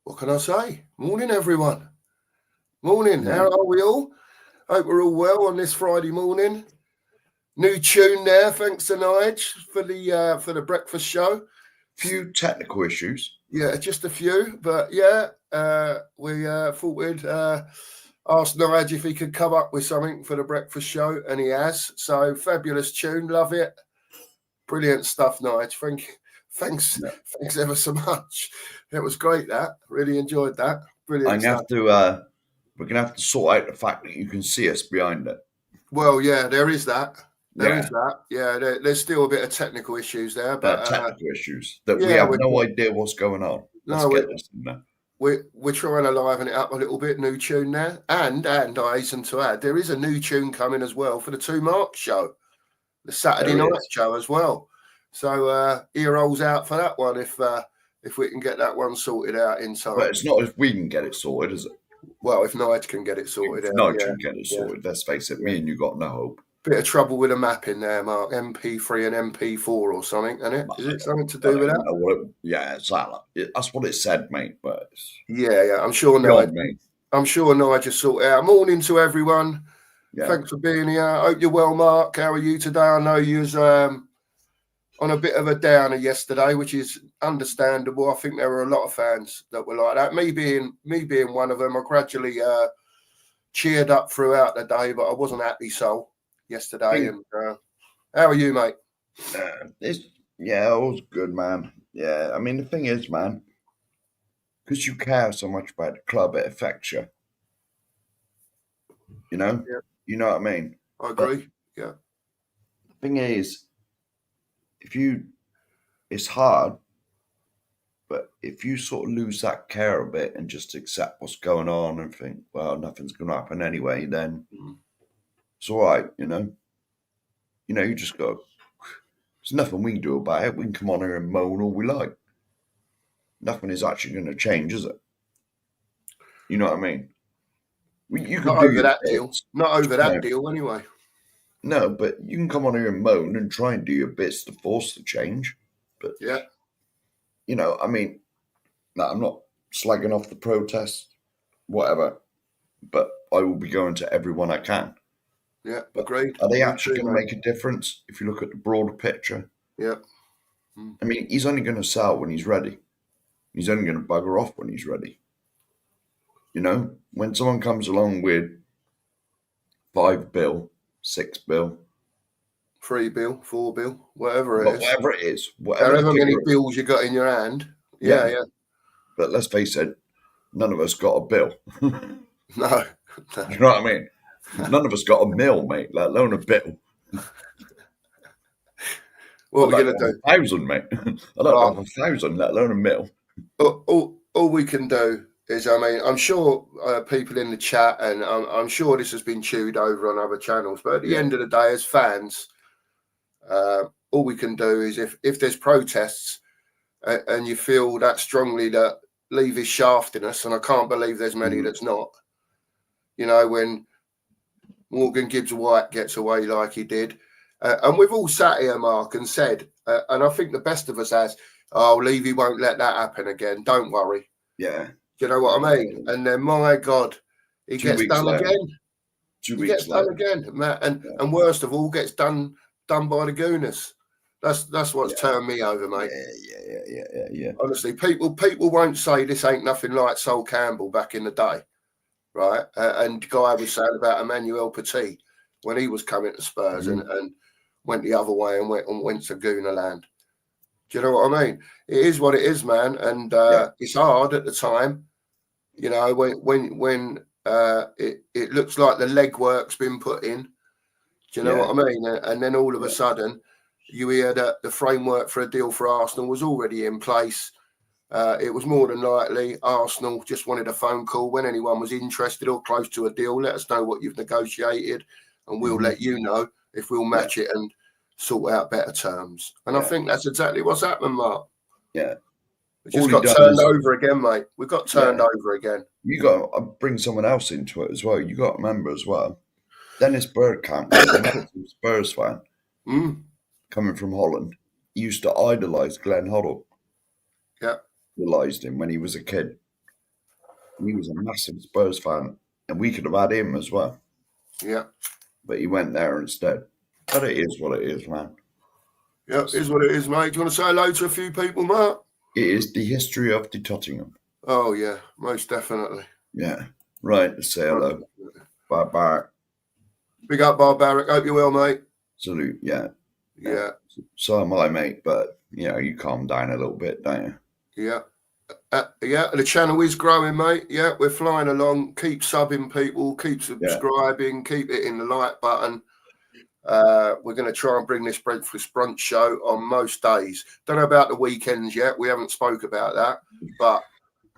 What can I say? Morning, everyone. Morning. Yeah. How are we all? Hope we're all well on this Friday morning. New tune there. Thanks to Nige for the breakfast show. Few technical issues. Yeah, just a few, but yeah, we thought we'd ask Nige if he could come up with something for the breakfast show, and he has. So fabulous tune, love it. Brilliant stuff, Nige. Thanks ever so much. It was great. That really enjoyed that. Brilliant stuff. We're gonna have to sort out the fact that you can see us behind it. Well, yeah, there is that. There is that. Yeah, there's still a bit of technical issues there, but technical issues that we have no idea what's going on. Let's get this in there. We're trying to liven it up a little bit. New tune there, and I hasten to add, there is a new tune coming as well for the 2 March show, the Saturday night show as well. So ear holes out for that one if we can get that one sorted out in time. But it's not if we can get it sorted, is it? Well, if Nige can get it sorted out. Nige can get it sorted. Let's face it, me and you got no hope. Bit of trouble with a map in there, Mark. MP3 and MP4 or something, isn't it? Is it something to do with that? That's what it said, mate. But yeah, I'm sure Nige just sorted out. Morning to everyone. Yeah. Thanks for being here. Hope you're well, Mark. How are you today? I know you was on a bit of a downer yesterday, which is understandable. I think there were a lot of fans that were like that. Me being one of them, I gradually cheered up throughout the day, but I wasn't happy soul yesterday. And how are you, mate? All's good, man. Yeah, I mean, the thing is, man, because you care so much about the club, it affects you. You know? Yeah. You know what I mean? I agree. Yeah. The thing is, it's hard, but if you sort of lose that care a bit and just accept what's going on and think, well, nothing's going to happen anyway, then it's all right, you know? You just go, there's nothing we can do about it. We can come on here and moan all we like. Nothing is actually going to change, is it? You know what I mean? You can Not over that deal. Not over that deal, anyway. No, but you can come on here and moan and try and do your bits to force the change. But, I mean, I'm not slagging off the protest, whatever, but I will be going to everyone I can. Yeah, agreed. Are they actually going to make a difference if you look at the broader picture? Yeah. I mean, he's only going to sell when he's ready. He's only going to bugger off when he's ready. You know, when someone comes along with 5 bill, 6 bill, 3 bill, 4 bill, whatever it is. However many bills you got in your hand. Yeah. But let's face it, none of us got a bill. No. You know what I mean? None of us got a mill, mate, let alone a bill. What are we going to do? 1,000, mate. I don't have 1,000, let alone a mill. All we can do is, I mean, I'm sure people in the chat, and I'm sure this has been chewed over on other channels, but at the end of the day, as fans, all we can do is if there's protests and you feel that strongly that Levy's shafting us, and I can't believe there's many that's not, you know, when Morgan Gibbs-White gets away like he did. And we've all sat here, Mark, and said, and I think the best of us has, Levy won't let that happen again. Don't worry. Yeah. Do you know what I mean? And then, my God, he gets done again. 2 weeks he gets later. done again. And worst of all, gets done by the Gooners. That's what's turned me over, mate. Yeah. Honestly, people won't say this ain't nothing like Sol Campbell back in the day, right? And Guy was saying about Emmanuel Petit when he was coming to Spurs and went the other way and went to Goonerland. Do you know what I mean? It is what it is, man, and it's hard at the time. You know, when it looks like the legwork's been put in. Do you know what I mean? And then all of a sudden, you hear that the framework for a deal for Arsenal was already in place. It was more than likely Arsenal just wanted a phone call when anyone was interested or close to a deal. Let us know what you've negotiated, and we'll let you know if we'll match it and sort out better terms. And I think that's exactly what's happened, Mark. Yeah. We just got turned over again, mate. We got turned over again. You got to bring someone else into it as well. You got to remember as well, Dennis Bergkamp was a Spurs fan coming from Holland. He used to idolise Glenn Hoddle. Yeah. Idolized him when he was a kid. He was a massive Spurs fan, and we could have had him as well. Yeah. But he went there instead. But it is what it is, man. Yeah, it is what it is, mate. Do you want to say hello to a few people, Mark? It is the history of the Tottenham. Oh, yeah, most definitely. Yeah. Right, let's say hello. Bye-bye. Big up, Barbaric. Hope you're well, mate. Salute, yeah. Yeah. So am I, mate, but, you calm down a little bit, don't you? Yeah. Yeah, the channel is growing, mate. Yeah, we're flying along. Keep subbing people, keep subscribing, keep hitting the like button. We're going to try and bring this breakfast brunch show on most days. Don't know about the weekends yet. We haven't spoke about that, but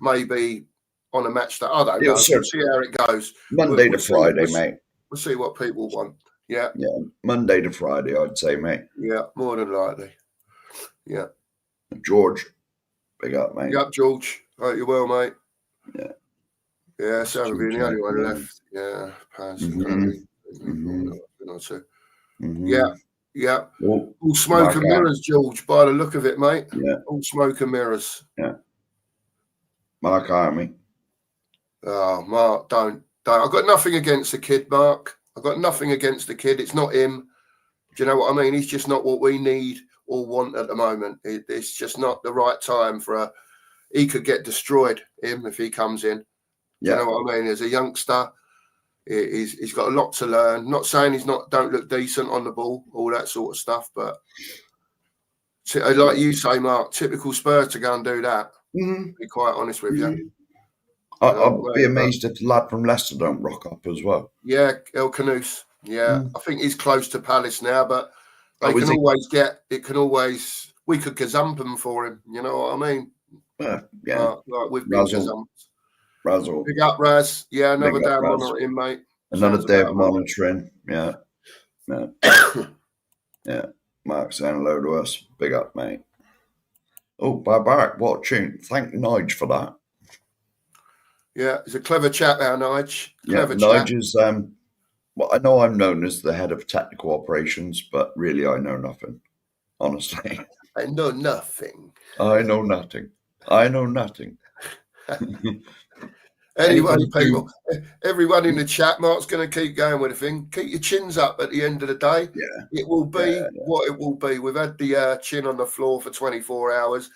maybe on a match that I don't know. We'll see how it goes. Monday to Friday, mate. We'll see what people want. Yeah. Yeah, Monday to Friday, I'd say, mate. Yeah, more than likely. Yeah. George, big up, mate. Big up, George. Hope you're well, mate. Yeah. Yeah, so we'll be the only one left. Yeah, Paz. Yeah. All smoke and mirrors, George, by the look of it, mate. Yeah. All smoke and mirrors. Yeah. Mark Army. Oh, Mark, don't. I've got nothing against the kid, Mark. I've got nothing against the kid. It's not him. Do you know what I mean? He's just not what we need or want at the moment. It's just not the right time for he could get destroyed, him, if he comes in. Do you know what I mean? As a youngster, he's got a lot to learn. Not saying don't look decent on the ball, all that sort of stuff, but like you say, Mark, typical Spurs to go and do that. Mm-hmm. Be quite honest with you. I'd be amazed if the lad from Leicester don't rock up as well. Yeah, El Canous. Yeah, I think he's close to Palace now, but we could gazump him for him. You know what I mean? Yeah. Like we've been gazumped. Razzle. Big up, Raz. Yeah, another day of monitoring, mate. Another day of monitoring. Yeah. Yeah. Yeah. Mark saying hello to us. Big up, mate. Oh, bye-bye. What a tune. Thank Nige for that. Yeah, it's a clever chap, our Nige. Clever chap. Nige is, well, I know I'm known as the head of technical operations, but really I know nothing, honestly. I know nothing. I know nothing. I know nothing. Anyway, people, everyone in the chat, Mark's going to keep going with the thing. Keep your chins up at the end of the day. Yeah. It will be what it will be. We've had the chin on the floor for 24 hours.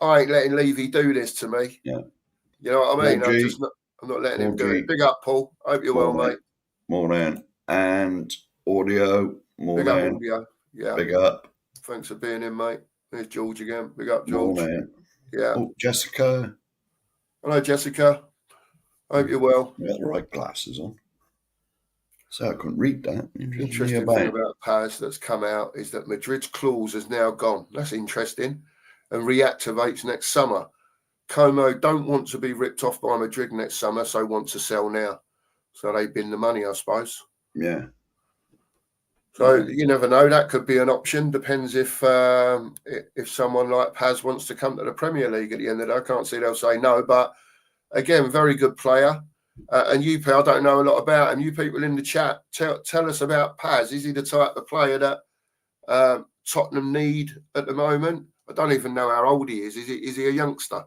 I ain't letting Levy do this to me. Yeah. You know what I mean? I'm not letting him do it. Big up, Paul. Hope you're well, mate. Morning. And audio. Morning. Big up, audio. Yeah. Big up. Thanks for being in, mate. There's George again. Big up, George. Morning. Yeah. Oh, Jessica. Hello, Jessica. Hope you're well. You got the right glasses on. So I couldn't read that. Interesting thing about Paz that's come out is that Madrid's clause has now gone. That's interesting. And reactivates next summer. Como don't want to be ripped off by Madrid next summer, so want to sell now. So they bin the money, I suppose. Yeah. So you never know. That could be an option. Depends if someone like Paz wants to come to the Premier League at the end of the day. I can't see they'll say no. But again, very good player. And you, I don't know a lot about him. You people in the chat, tell us about Paz. Is he the type of player that Tottenham need at the moment? I don't even know how old he is. Is he a youngster?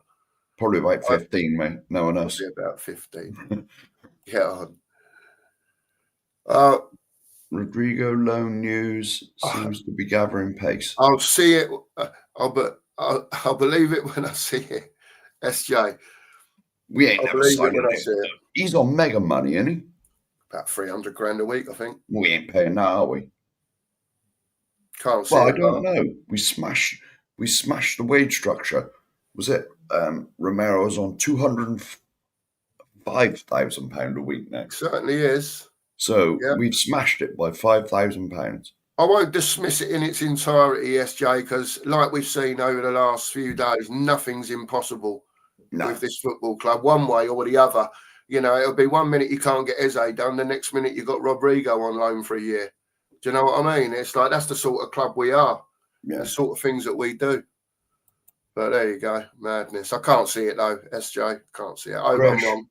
Probably about 15, mate. No one else. Probably about 15. Yeah. Rodrigo loan news seems to be gathering pace. I'll see it. I'll believe it when I see it. SJ. We ain't never signing him. He's on mega money, isn't he? About 300 grand a week, I think. We ain't paying that, are we? Can't see. Well, I don't know. We smashed the wage structure. Was it Romero's on £205,000 a week now? Certainly is. So we've smashed it by £5,000. I won't dismiss it in its entirety, SJ, because like we've seen over the last few days, nothing's impossible with this football club, one way or the other. You know, it'll be 1 minute you can't get Eze done, the next minute you've got Rodrigo on loan for a year. Do you know what I mean? It's like that's the sort of club we are, the sort of things that we do. But there you go, madness. I can't see it though, SJ. Can't see it. I'm wrong.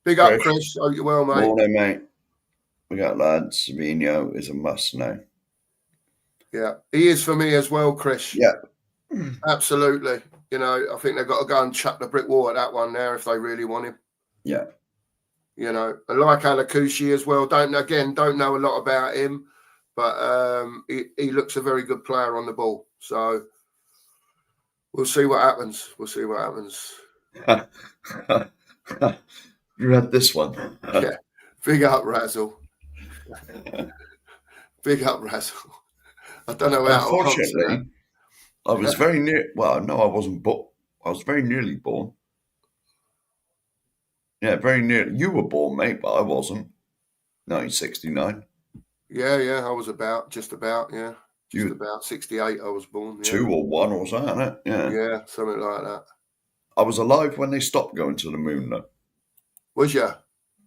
Big up, Chris. Hope you're well, mate. Morning, mate. We got lads. Savinho is a must now. Yeah, he is for me as well, Chris. Yeah, absolutely. You know, I think they've got to go and chuck the brick wall at that one there if they really want him. Yeah. You know, and like Alakushi as well. Don't know a lot about him, but he looks a very good player on the ball. So we'll see what happens. You read this one. Yeah, big up Razzle. Big up Razzle. I don't know how to answer that. Unfortunately, I was very near. Well, no, I wasn't born. I was very nearly born. Yeah, very near. You were born, mate, but I wasn't. 1969. Yeah, I was just about 68. I was born. Yeah. 2 or 1 or something, innit? Yeah. Yeah, something like that. I was alive when they stopped going to the moon, though. Was ya?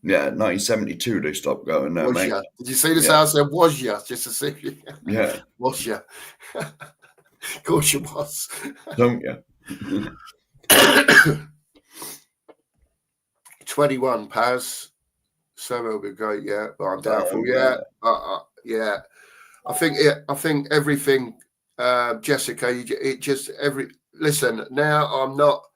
Yeah, 1972 they stopped going there, Was mate. ya? Did you see this house there? Was ya? Just to see. Yeah. Was ya? Of course you was. Don't you? 21, Paz. So it'll be great, yeah. But I'm doubtful. Yeah. Yeah. I think everything, Jessica, listen, now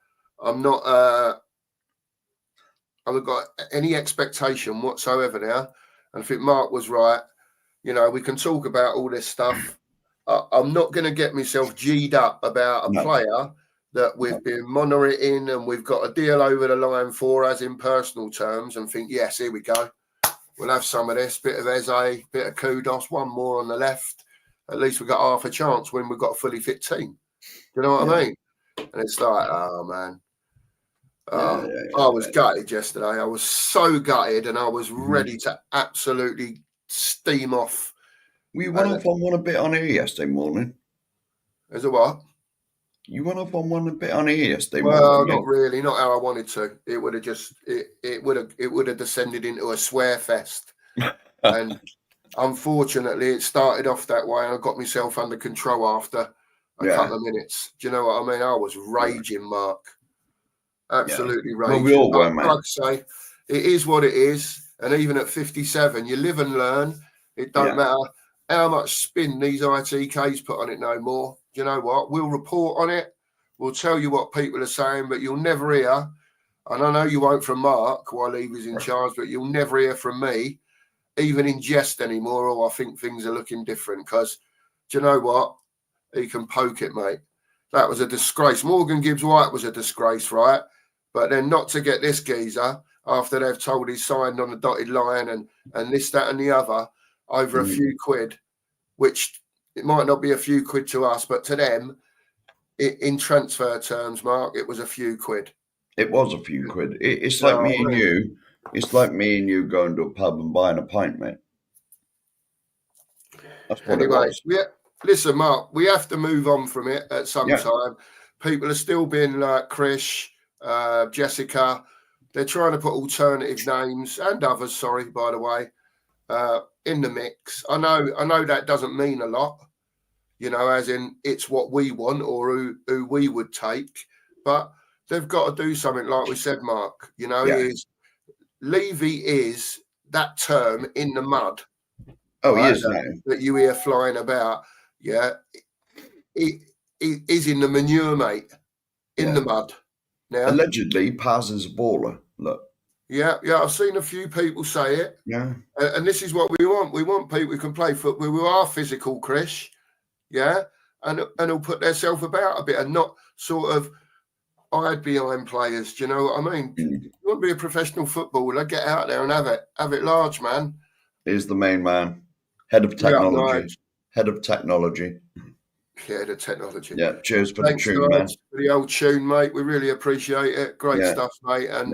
I've got any expectation whatsoever now. And I think Mark was right. You know, we can talk about all this stuff. I'm not going to get myself G'd up about a player that we've been monitoring and we've got a deal over the line for, as in personal terms, and think, yes, here we go. We'll have some of this, bit of Eze, bit of Kudos, one more on the left. At least we got half a chance when we've got a fully fit team. Do you know what I mean? And it's like, oh, man. I was gutted yesterday. I was so gutted and I was ready to absolutely steam off. We went off on one a bit on here yesterday morning. As a what? You went off on one a bit on here yesterday morning. Well, not mate. really, not how I wanted to. It would have just it would have descended into a swear fest. And unfortunately it started off that way and I got myself under control after a couple of minutes. Do you know what I mean? I was raging, Mark. Absolutely raging. Well, we all were, man. Like I say, it is what it is. And even at 57, you live and learn. It don't matter how much spin these ITKs put on it no more. Do you know what? We'll report on it. We'll tell you what people are saying, but you'll never hear. And I know you won't from Mark while he was in charge, but you'll never hear from me, even in jest anymore. Or I think things are looking different because, do you know what? He can poke it, mate. That was a disgrace. Morgan Gibbs-White was a disgrace, right? But then not to get this geezer after they've told he's signed on the dotted line and this, that, and the other over a few quid, which it might not be a few quid to us, but to them, in transfer terms, Mark, it was a few quid. It was a few quid. It's like me and you. It's like me and you going to a pub and buying a pint, mate. That's what it was. Listen, Mark, we have to move on from it at some time. People are still being like Krish, Jessica. They're trying to put alternative names and others, sorry, by the way, in the mix. I know that doesn't mean a lot, you know, as in it's what we want or who we would take, but they've got to do something like we said, Mark. You know, Levy is that term in the mud. Oh, right, he is that you hear flying about. Yeah, he is in the manure, mate, in the mud. Now, allegedly, Paz is a baller. Look. Yeah, I've seen a few people say it. Yeah. And this is what we want. We want people who can play football, who are physical, Krish. Yeah. And who'll put themselves about a bit and not sort of hide behind players. Do you know what I mean? You want to be a professional footballer, get out there and have it large, man. He's the main man. Head of technology. Head of technology. Yeah, the technology. Yeah, cheers for the tune, man. For the old tune, mate. We really appreciate it. Great stuff, mate. And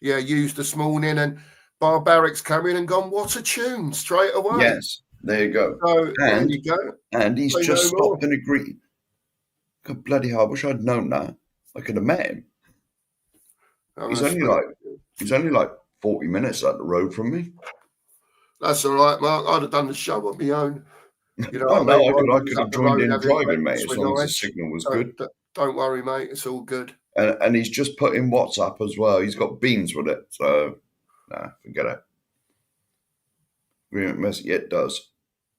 used this morning and Barbarics come in and gone, what a tune, straight away. Yes, there you go. So, there you go. And he's just stopped and agreed. God bloody hell, I wish I'd known that. I could have met him. He's only like 40 minutes up the road from me. That's all right, Mark. I'd have done the show on my own. You know, I could have joined in driving, mate, as long as the signal was good. Don't worry, mate. It's all good. And he's just put in WhatsApp as well. He's got beans with it. So, nah, forget it. It does.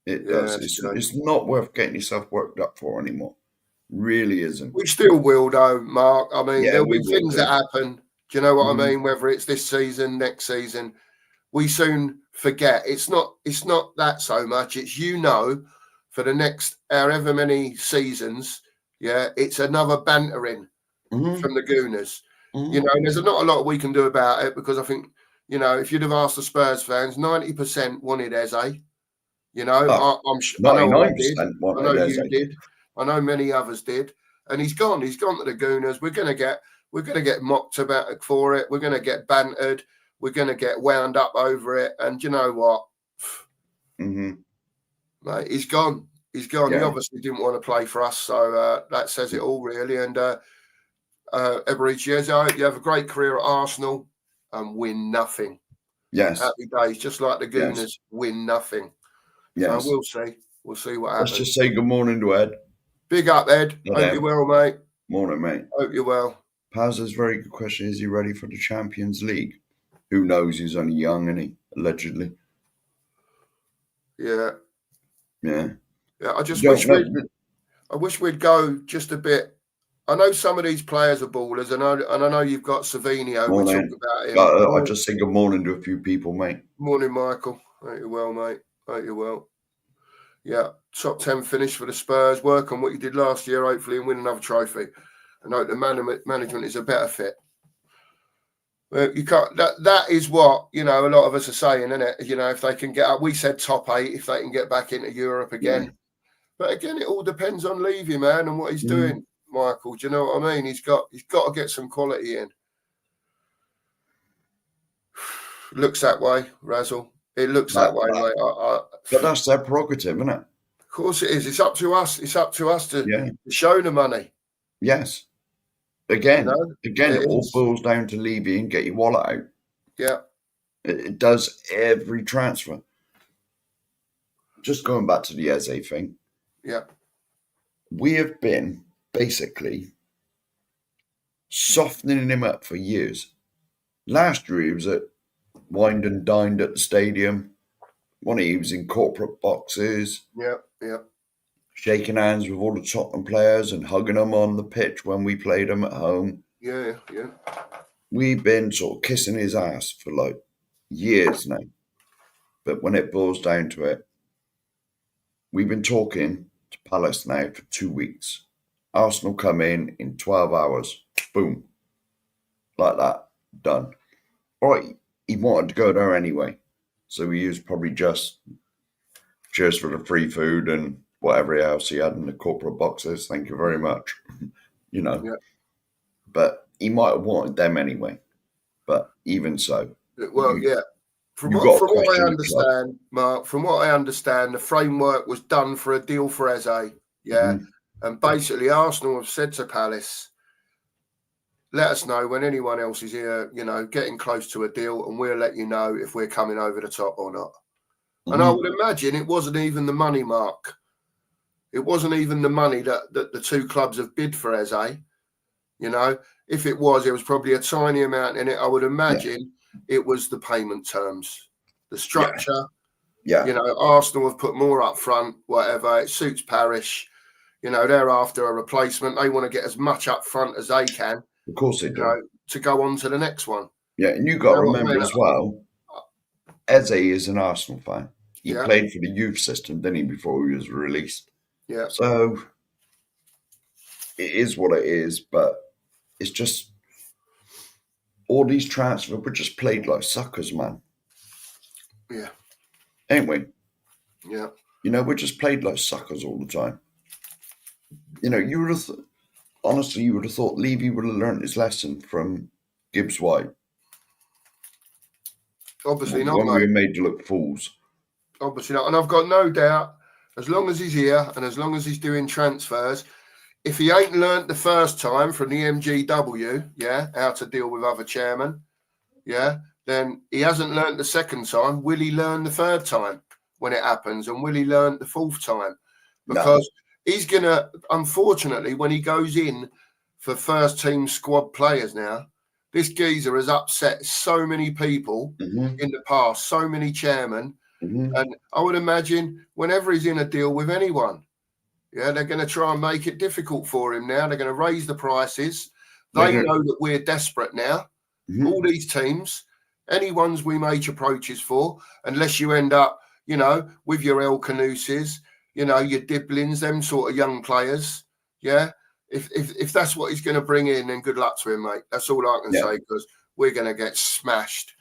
It does. It's not worth getting yourself worked up for anymore. Really isn't. We still will, though, Mark. I mean, there'll be things that happen. Do you know what I mean? Whether it's this season, next season, we soon forget. It's not that so much. It's, for the next however many seasons, it's another bantering from the Gooners. And there's not a lot we can do about it, because I think, if you'd have asked the Spurs fans, 90% wanted Eze. I know I did. I know you did. I know many others did. And he's gone. He's gone to the Gooners. We're going to get mocked about for it. We're going to get bantered. We're going to get wound up over it. And you know what? Mate, he's gone. He's gone. Yeah. He obviously didn't want to play for us. So that says it all, really. And Eberechi, I hope you have a great career at Arsenal and win nothing. Yes. Happy days, just like the Gooners, win nothing. Yes. So we'll see. We'll see what happens. Let's just say good morning to Ed. Big up, Ed. Hope you're well, mate. Morning, mate. Hope you're well. Paz's very good question. Is he ready for the Champions League? Who knows? He's only young, isn't he? Allegedly. Yeah. Yeah. Yeah. I wish we'd go just a bit. I know some of these players are ballers, and I know you've got Savinio. We talked about him. I just say good morning to a few people, mate. Morning, Michael. Hope you're well, mate. Hope you're well. Yeah, top 10 finish for the Spurs. Work on what you did last year, hopefully, and win another trophy. I know the management is a better fit. Well, you can't. That is what a lot of us are saying, isn't it? If they can get up, we said top 8. If they can get back into Europe again, but again, it all depends on Levy, man, and what he's doing. Michael, do you know what I mean? He's got to get some quality in. Looks that way, Razzle. It looks that way, mate. But that's their prerogative, isn't it? Of course it is. It's up to us. It's up to us to show the money. Yes. Again, it all boils down to Levy and get your wallet out. Yeah. It does every transfer. Just going back to the Eze thing. Yeah. We have been basically softening him up for years. Last year he was at wined and dined at the stadium. He was in corporate boxes. Yeah. Shaking hands with all the Tottenham players and hugging them on the pitch when we played them at home. Yeah. We've been sort of kissing his ass for like years now. But when it boils down to it, we've been talking to Palace now for 2 weeks. Arsenal come in 12 hours. Boom. Like that. Done. All right. He wanted to go there anyway. So we used probably just cheers for the free food and whatever else he had in the corporate boxes. Thank you very much. Yeah. But he might have wanted them anyway. But even so. Well, From what I understand, Mark, the framework was done for a deal for Eze. Yeah. And basically Arsenal have said to Palace, let us know when anyone else is here, getting close to a deal, and we'll let you know if we're coming over the top or not. And I would imagine it wasn't even the money, Mark. It wasn't even the money that the two clubs have bid for Eze. If it was probably a tiny amount in it. I would imagine it was the payment terms, the structure. Yeah. Arsenal have put more up front, whatever. It suits Parish. They're after a replacement. They want to get as much up front as they can. Of course they do. To go on to the next one. Yeah, and you've got to remember as well, Eze is an Arsenal fan. He played for the youth system, didn't he, before he was released? Yeah. So it is what it is, but it's just all these transfers were just played like suckers, man. Yeah. Ain't we? Yeah. We're just played like suckers all the time. You would have honestly, you would have thought Levy would have learned his lesson from Gibbs White. Obviously not, when mate. we were made to look fools. Obviously not. And I've got no doubt, as long as he's here and as long as he's doing transfers, if he ain't learnt the first time from the MGW, how to deal with other chairmen, then he hasn't learnt the second time. Will he learn the third time when it happens? And will he learn the fourth time? Because he's going to, unfortunately, when he goes in for first team squad players now, this geezer has upset so many people in the past, so many chairmen. And I would imagine whenever he's in a deal with anyone, they're going to try and make it difficult for him now. They're going to raise the prices. They know that we're desperate now. All these teams, any ones we make approaches for, unless you end up, with your El Canuses, your Diblins, them sort of young players. Yeah. If that's what he's going to bring in, then good luck to him, mate. That's all I can say, because we're going to get smashed.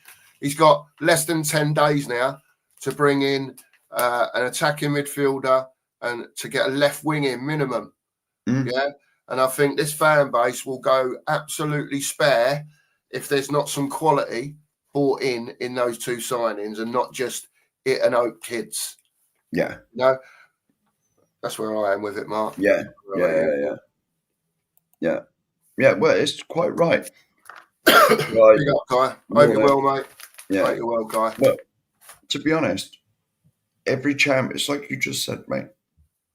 He's got less than 10 days now to bring in an attacking midfielder and to get a left wing in minimum. Yeah. And I think this fan base will go absolutely spare if there's not some quality brought in those two signings and not just it and Oak kids. Yeah. That's where I am with it, Mark. Yeah. Well, it's quite right. Big up, Guy. Hope you're well, mate. Yeah. Hope you're well, Guy. Well, to be honest, every champ, it's like you just said, mate.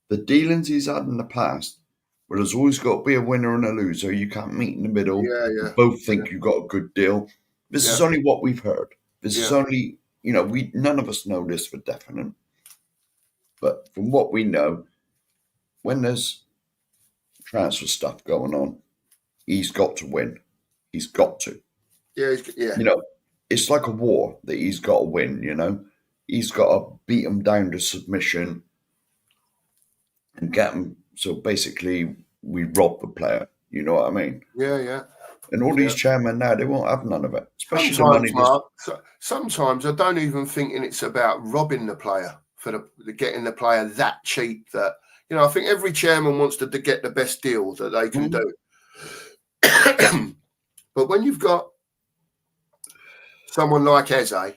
The dealings he's had in the past, where there's always got to be a winner and a loser. You can't meet in the middle. You both think you got a good deal. This is only what we've heard. This is only, none of us know this for definite. But from what we know, when there's transfer stuff going on, he's got to win. He's got to. Yeah. It's like a war that he's got to win, He's got to beat him down to submission and get him. So basically, we rob the player. You know what I mean? Yeah. And all these chairmen now, they won't have none of it. Especially sometimes, the money. Mark, sometimes I don't even think it's about robbing the player for the getting the player that cheap that, I think every chairman wants to get the best deal that they can do. But when you've got someone like Eze,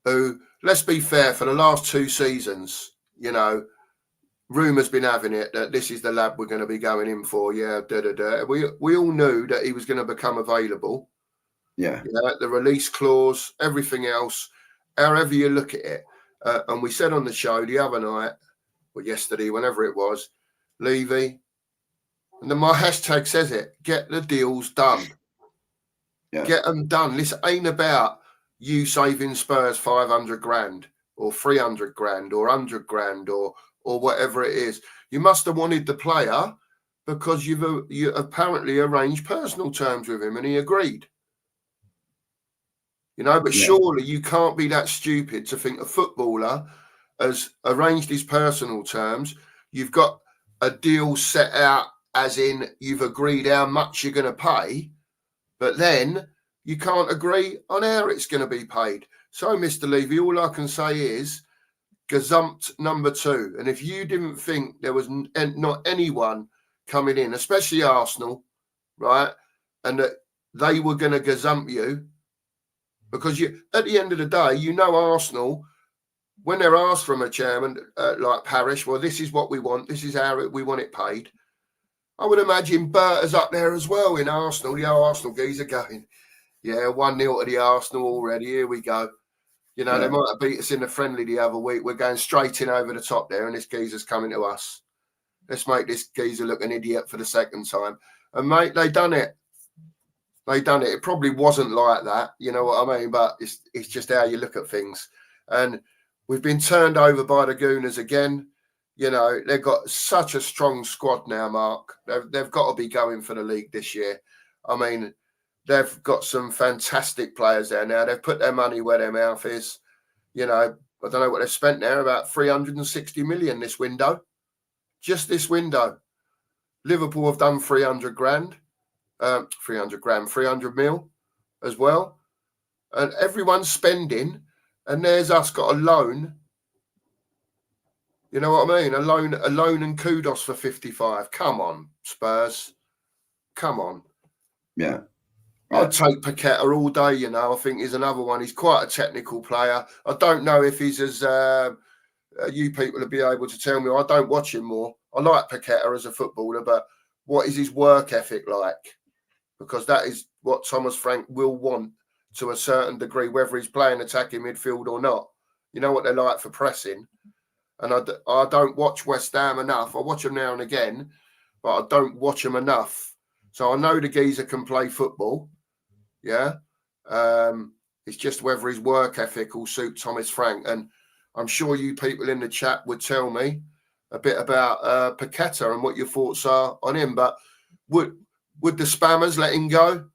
who, let's be fair, for the last 2 seasons, rumours been having it that this is the lad we're going to be going in for. Yeah, We all knew that he was going to become available. Yeah. The release clause, everything else, however you look at it. And we said on the show the other night, or yesterday, whenever it was, Levy, and then my hashtag says it, get the deals done. Yeah. Get them done. This ain't about you saving Spurs 500 grand or 300 grand or 100 grand or whatever it is. You must have wanted the player because you apparently arranged personal terms with him and he agreed. But surely you can't be that stupid to think a footballer has arranged his personal terms. You've got a deal set out as in you've agreed how much you're going to pay, but then you can't agree on how it's going to be paid. So, Mr. Levy, all I can say is gazumped number 2. And if you didn't think there was not anyone coming in, especially Arsenal, right, and that they were going to gazump you, because at the end of the day, Arsenal, when they're asked from a chairman like Parish, well, this is what we want, this is how we want it paid. I would imagine Berta's up there as well in Arsenal. The Arsenal geezer going, 1-0 to the Arsenal already. Here we go. They might have beat us in the friendly the other week. We're going straight in over the top there, and this geezer's coming to us. Let's make this geezer look an idiot for the second time. And, mate, they done it. It probably wasn't like that, you know what I mean? But it's just how you look at things. And we've been turned over by the Gooners again. They've got such a strong squad now, Mark. They've got to be going for the league this year. I mean, they've got some fantastic players there now. They've put their money where their mouth is. I don't know what they've spent there, about 360 million this window. Just this window. Liverpool have done 300 mil as well. And everyone's spending, and there's us got a loan. You know what I mean? A loan and kudos for 55. Come on, Spurs. Come on. Yeah. I'd take Paqueta all day, I think he's another one. He's quite a technical player. I don't know if he's as you people will be able to tell me. I don't watch him more. I like Paqueta as a footballer, but what is his work ethic like? Because that is what Thomas Frank will want to a certain degree, whether he's playing attacking midfield or not. You know what they're like for pressing. And I don't watch West Ham enough. I watch them now and again, but I don't watch them enough. So I know the geezer can play football. Yeah. It's just whether his work ethic will suit Thomas Frank. And I'm sure you people in the chat would tell me a bit about Paqueta and what your thoughts are on him. But would the spammers let him go?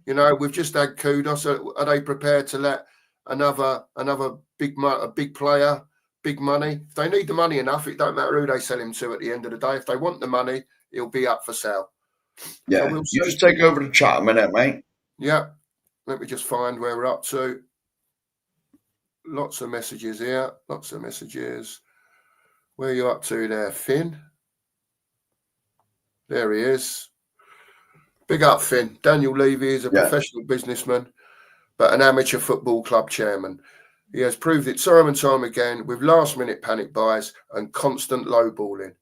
You know, we've just had Kudos. Are they prepared to let another big player, big money? If they need the money enough, it don't matter who they sell him to at the end of the day. If they want the money, he'll be up for sale. Yeah, So we'll you see. just take over the chat a minute, mate. Yeah, let me just find where we're up to. Lots of messages here. Lots of messages. Where are you up to there, Finn? There he is. Big up, Finn. Daniel Levy is a professional businessman, but an amateur football club chairman. He has proved it time and time again with last-minute panic buys and constant lowballing.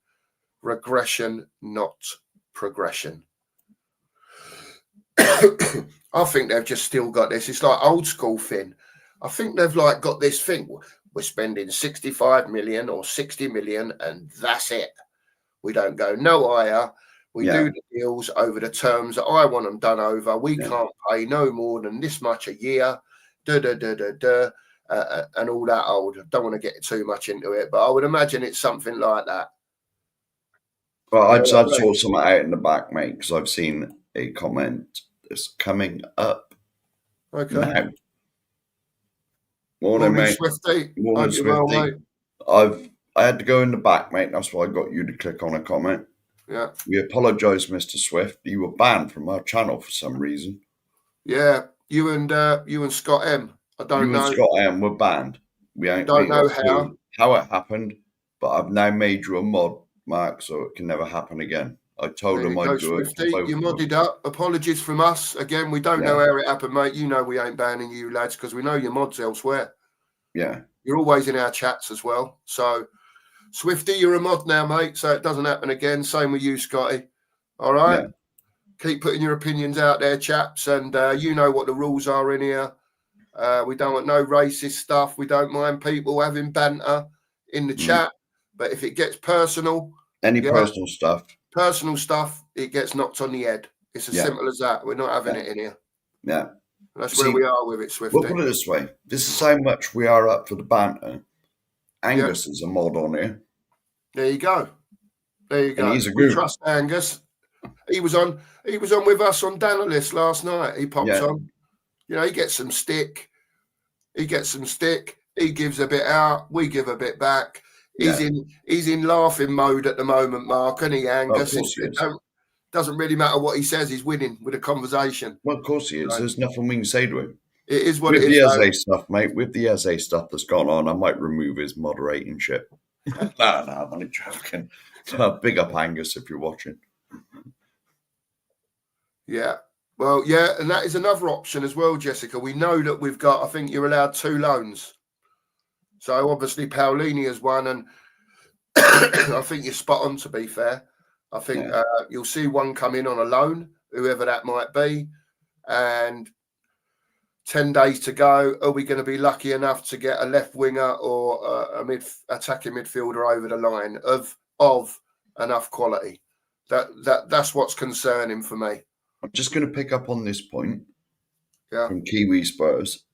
Regression, not progression. I think they've just still got this. It's like old school, Finn. I think they've like got this thing. We're spending 65 million or 60 million and that's it. We don't go no higher. We do the deals over the terms that I want them done over. We can't pay no more than this much a year. And all that old. I don't want to get too much into it, but I would imagine it's something like that. Well, I'd sort something out in the back, mate, because I've seen a comment that's coming up. Okay. Now. Morning, mate. Swifty. Morning, Swifty. Well, I had to go in the back, mate. That's why I got you to click on a comment. Yeah. We apologise, Mr. Swift. You were banned from our channel for some reason. Yeah, you and Scott M. I don't know. You and Scott M were banned. We don't know how it happened, but I've now made you a mod, Mark, so it can never happen again. I told him I'd do it. You modded up. Apologies from us. Again, we don't know how it happened, mate. You know we ain't banning you, lads, because we know your mods elsewhere. Yeah. You're always in our chats as well. So, Swifty, you're a mod now, mate, so it doesn't happen again. Same with you, Scotty. All right? Yeah. Keep putting your opinions out there, chaps, and you know what the rules are in here. We don't want no racist stuff. We don't mind people having banter in the chat, but if it gets personal... Personal stuff, it gets knocked on the head. It's as simple as that. We're not having it in here. Yeah. That's where we are with it, Swifty. We'll put it this way. This is how much we are up for the banter. Angus is a mod on here. There you go. There you go. And he's a good. We trust Angus. He was on with us on Danalyst last night. He popped on. You know, he gets some stick. He gives a bit out. We give a bit back. He's in laughing mode at the moment, Mark, and he, Angus. It doesn't really matter what he says. He's winning with a conversation. Well, of course he is. There's nothing we can say to him. It is what it is. With the Eze stuff, mate. With the Eze stuff that's gone on, I might remove his moderating shit. No, I'm only joking. Big up Angus if you're watching. Yeah. Well, yeah, and that is another option as well, Jessica. We know that we've got, I think you're allowed 2 loans. So obviously Paolini has won, and I think you're spot on, to be fair. I think you'll see one come in on a loan, whoever that might be, and 10 days to go. Are we going to be lucky enough to get a left winger or attacking midfielder over the line of enough quality? That's what's concerning for me. I'm just going to pick up on this point from Kiwi Spurs.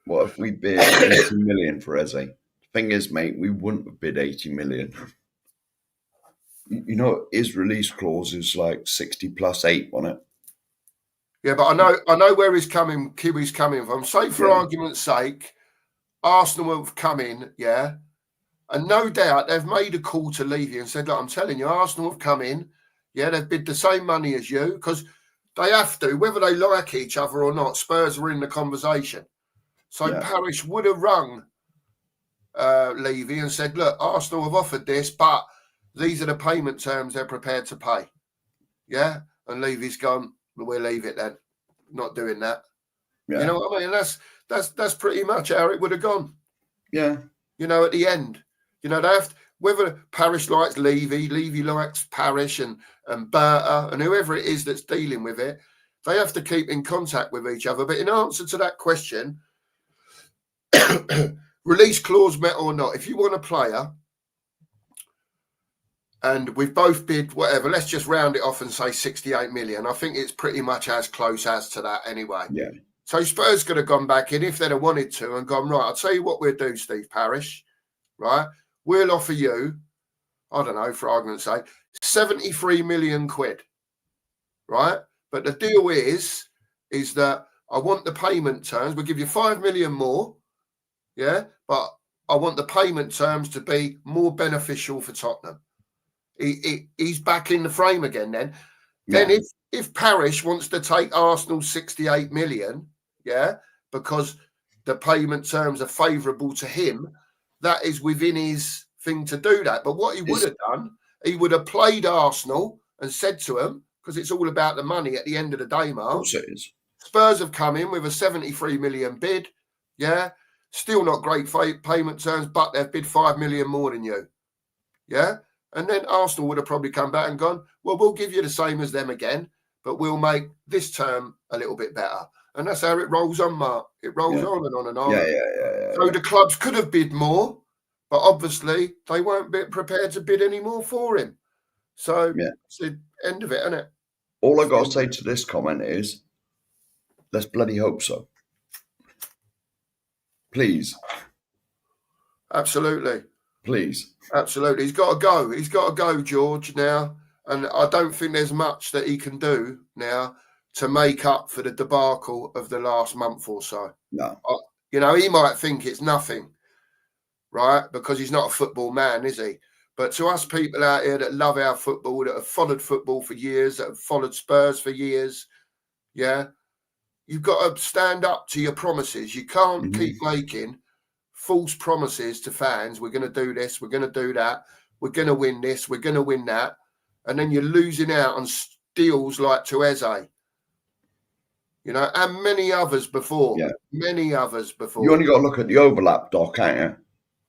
What if we bid 80 million for Eze? The thing is, mate, we wouldn't have bid 80 million. You know, his release clause is like 60 plus 8 on it. Yeah, but I know where Kiwi's coming from. Say, for argument's sake, Arsenal have come in, and no doubt they've made a call to Levy and said, look, I'm telling you, Arsenal have come in, they've bid the same money as you, because they have to, whether they like each other or not. Spurs are in the conversation. So Parish would have rung Levy and said, look, Arsenal have offered this, but these are the payment terms they're prepared to pay. Yeah? And Levy's gone, well, we'll leave it then. Not doing that. Yeah. You know what I mean? That's pretty much how it would have gone. Yeah. You know, at the end. You know, they have to, whether Parish likes Levy likes Parish and Berta and whoever it is that's dealing with it, they have to keep in contact with each other. But in answer to that question, release clause met or not, if you want a player and we've both bid whatever, let's just round it off and say 68 million. I think it's pretty much as close as to that anyway. Yeah. So Spurs could have gone back in if they'd have wanted to and gone, right, I'll tell you what we'll do, Steve Parish, right? We'll offer you, I don't know, for argument's sake, 73 million quid, right? But the deal is is that I want the payment terms. We'll give you 5 million more, yeah, but I want the payment terms to be more beneficial for Tottenham. He's back in the frame again then. Yeah. Then if Parish wants to take Arsenal's 68 million, yeah, because the payment terms are favourable to him, that is within his thing to do that. But what he would have done, he would have played Arsenal and said to them, because it's all about the money at the end of the day, Mark. Of course it is. Spurs have come in with a 73 million bid, yeah, still not great payment terms, but they've bid 5 million more than you, yeah. And then Arsenal would have probably come back and gone, well, we'll give you the same as them again, but we'll make this term a little bit better. And that's how it rolls on, Mark. It rolls on and on and on. Yeah. So the clubs could have bid more, but obviously they weren't prepared to bid any more for him. So it's the end of it, isn't it? All I got to say to this comment is, let's bloody hope so. Please. Absolutely. Please. Absolutely. He's got to go. He's got to go, George, now. And I don't think there's much that he can do now to make up for the debacle of the last month or so. No. You know, he might think it's nothing, right? Because he's not a football man, is he? But to us people out here that love our football, that have followed football for years, that have followed Spurs for years, yeah, you've got to stand up to your promises. You can't keep making false promises to fans. We're going to do this. We're going to do that. We're going to win this. We're going to win that. And then you're losing out on deals like Tueze. You know, and many others before. Yeah. Many others before. You only got to look at the overlap, Doc, can't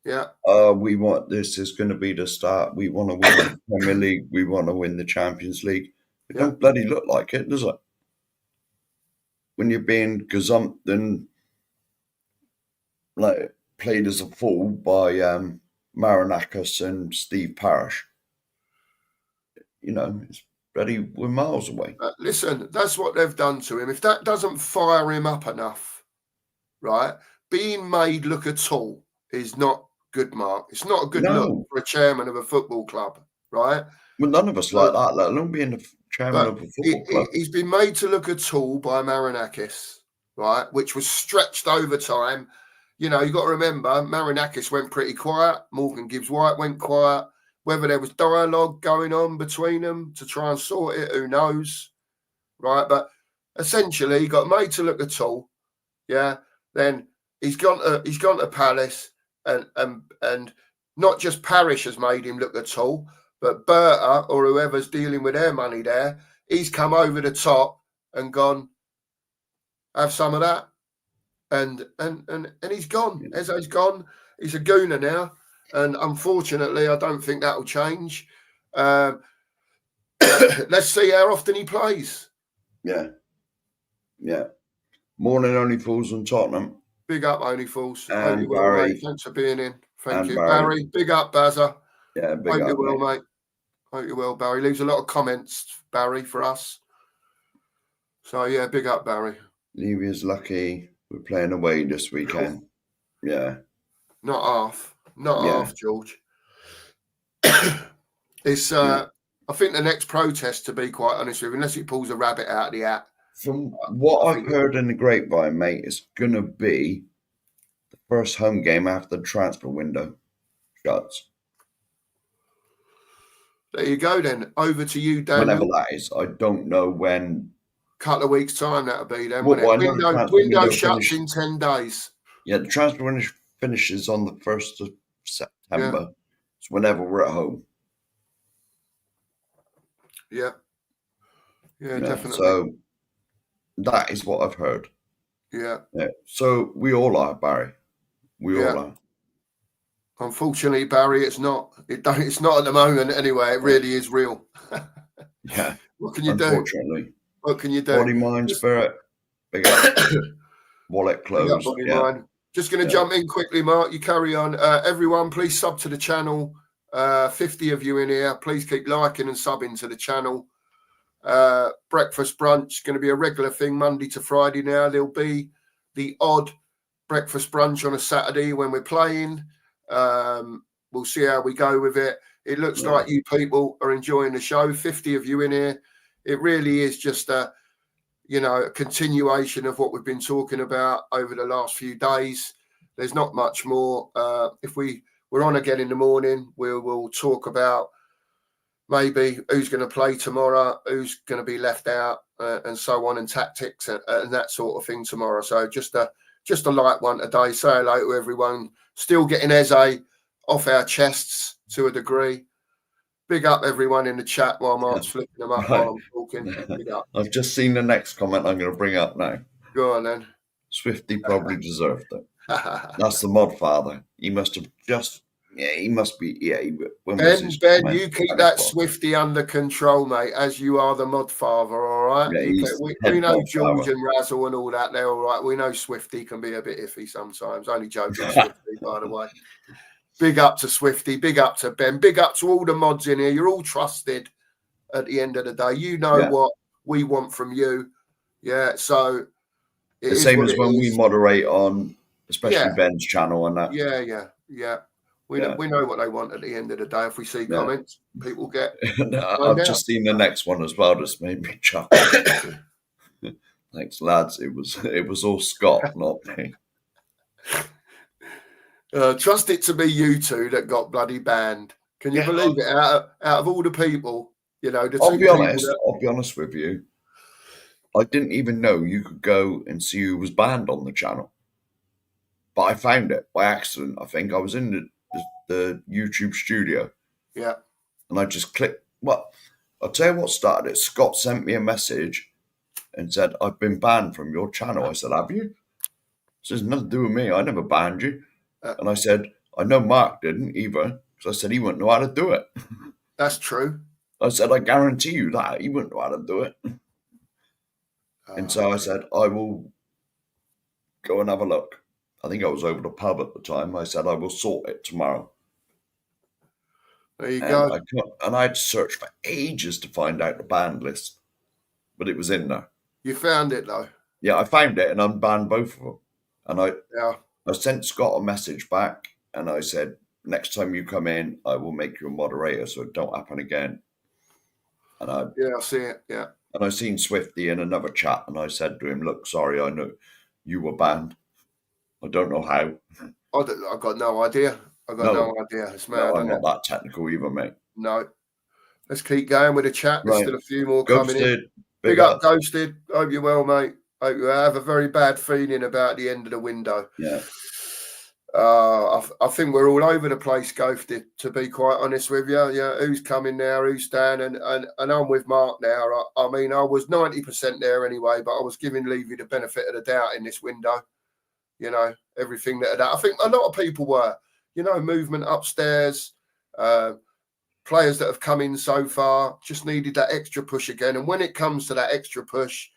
you? Yeah. We want this is going to be the start. We want to win the Premier League. We want to win the Champions League. It don't bloody look like it, does it? When you're being gazumped and like played as a fool by Marinakis and Steve Parish, you know, it's bloody we're miles away. Listen, that's what they've done to him. If that doesn't fire him up enough, right? Being made look a tool is not good, Mark. It's not a good look for a chairman of a football club, right? Well, none of us like that, let alone being the chairman of a football club. He's been made to look a tool by Marinakis, right? Which was stretched over time. You know, you got to remember, Marinakis went pretty quiet. Morgan Gibbs-White went quiet. Whether there was dialogue going on between them to try and sort it, who knows, right? But essentially, he got made to look a tool. Yeah. Then he's gone to Palace, and not just Parish has made him look a tool, but Berta or whoever's dealing with their money there, he's come over the top and gone, have some of that. And he's gone. Eze's gone. He's a gooner now. And unfortunately, I don't think that'll change. Let's see how often he plays. Yeah. Morning, Only Fools and Tottenham. Big up, Only Fools. And hope you Barry. well, mate. Thanks for being in. Thank you, Barry. Barry. Big up, Bazza. Yeah, big hope up, you well, mate. Hope you well, Barry. Leaves a lot of comments, Barry, for us. So, yeah, big up, Barry. Levy's lucky. We're playing away this weekend. Yeah. Not half. Not half, George. It's I think the next protest, to be quite honest with you, unless he pulls a rabbit out of the hat. From what I've heard in the grapevine, mate, it's going to be the first home game after the transfer window shuts. There you go then. Over to you, Daniel. Whenever that is. I don't know when. Couple of weeks' time, that'll be then. Well, window shuts in 10 days. Yeah, the transfer window finishes on the 1st of September. Yeah. It's whenever we're at home. Yeah, definitely. So that is what I've heard. Yeah. So we all are, Barry. We all are. Unfortunately, Barry, it's not. It's not at the moment anyway. It really is real. Yeah. What can you do? Unfortunately. What can you do? Body, mind, spirit. Big up. Wallet closed. Body, mind. Just going to jump in quickly, Mark. You carry on. Everyone, please sub to the channel. 50 of you in here. Please keep liking and subbing to the channel. Breakfast brunch going to be a regular thing Monday to Friday now. There'll be the odd breakfast brunch on a Saturday when we're playing. We'll see how we go with it. It looks like you people are enjoying the show. 50 of you in here. It really is just a continuation of what we've been talking about over the last few days. There's not much more. If we're on again in the morning, we'll talk about maybe who's going to play tomorrow, who's going to be left out, and so on, and tactics and that sort of thing tomorrow. So just a light one today. Say hello to everyone. Still getting Eze off our chests to a degree. Big up everyone in the chat while Mark's flipping them up while I'm talking. Big up. I've just seen the next comment I'm going to bring up now. Go on then. Swifty probably deserved it. That's the mod father. He must have just... Yeah, he must be... Yeah, Ben, you keep that Swifty under control, mate, as you are the mod father, all right? Yeah, we know George and Razzle and all that, they're all right. We know Swifty can be a bit iffy sometimes. Only joking, Swifty, by the way. Big up to Swifty, big up to Ben, big up to all the mods in here. You're all trusted at the end of the day. You know what we want from you. Yeah, so... The same as when we moderate on, especially Ben's channel and that. Yeah. We know what they want at the end of the day. If we see comments, people get... I've just seen the next one as well. Just made me chuckle. Thanks, lads. It was all Scott, not me. Trust it to be you two that got bloody banned. Can you believe it? Out of all the people, I'll be honest with you. I didn't even know you could go and see who was banned on the channel. But I found it by accident, I think. I was in the YouTube studio. Yeah. And I just clicked. Well, I'll tell you what started it. Scott sent me a message and said, I've been banned from your channel. I said, have you? This has nothing to do with me. I never banned you. And I said, I know Mark didn't either. Because I said he wouldn't know how to do it. That's true. I said, I guarantee you that. He wouldn't know how to do it. And so I said, I will go and have a look. I think I was over the pub at the time. I said, I will sort it tomorrow. There you go. I had to search for ages to find out the banned list. But it was in there. You found it, though? Yeah, I found it and unbanned both of them. And I sent Scott a message back and I said, next time you come in, I will make you a moderator so it don't happen again. And I see it, yeah. And I seen Swifty in another chat, and I said to him, "Look, sorry, I know you were banned. I don't know how." I've got no idea. No idea. It's mad. No, I'm not that technical either, mate. No. Let's keep going with the chat. There's still a few more Ghosted, coming in. Big up, Ghosted. Hope you're well, mate. Hope you have a very bad feeling about the end of the window. Yeah. I think we're all over the place, Ghosted, to be quite honest with you. Yeah, who's coming now, who's staying, and I'm with Mark now. I mean, I was 90% there anyway, but I was giving Levy the benefit of the doubt in this window. Everything that I think a lot of people were, movement upstairs, players that have come in so far, just needed that extra push again. And when it comes to that extra push,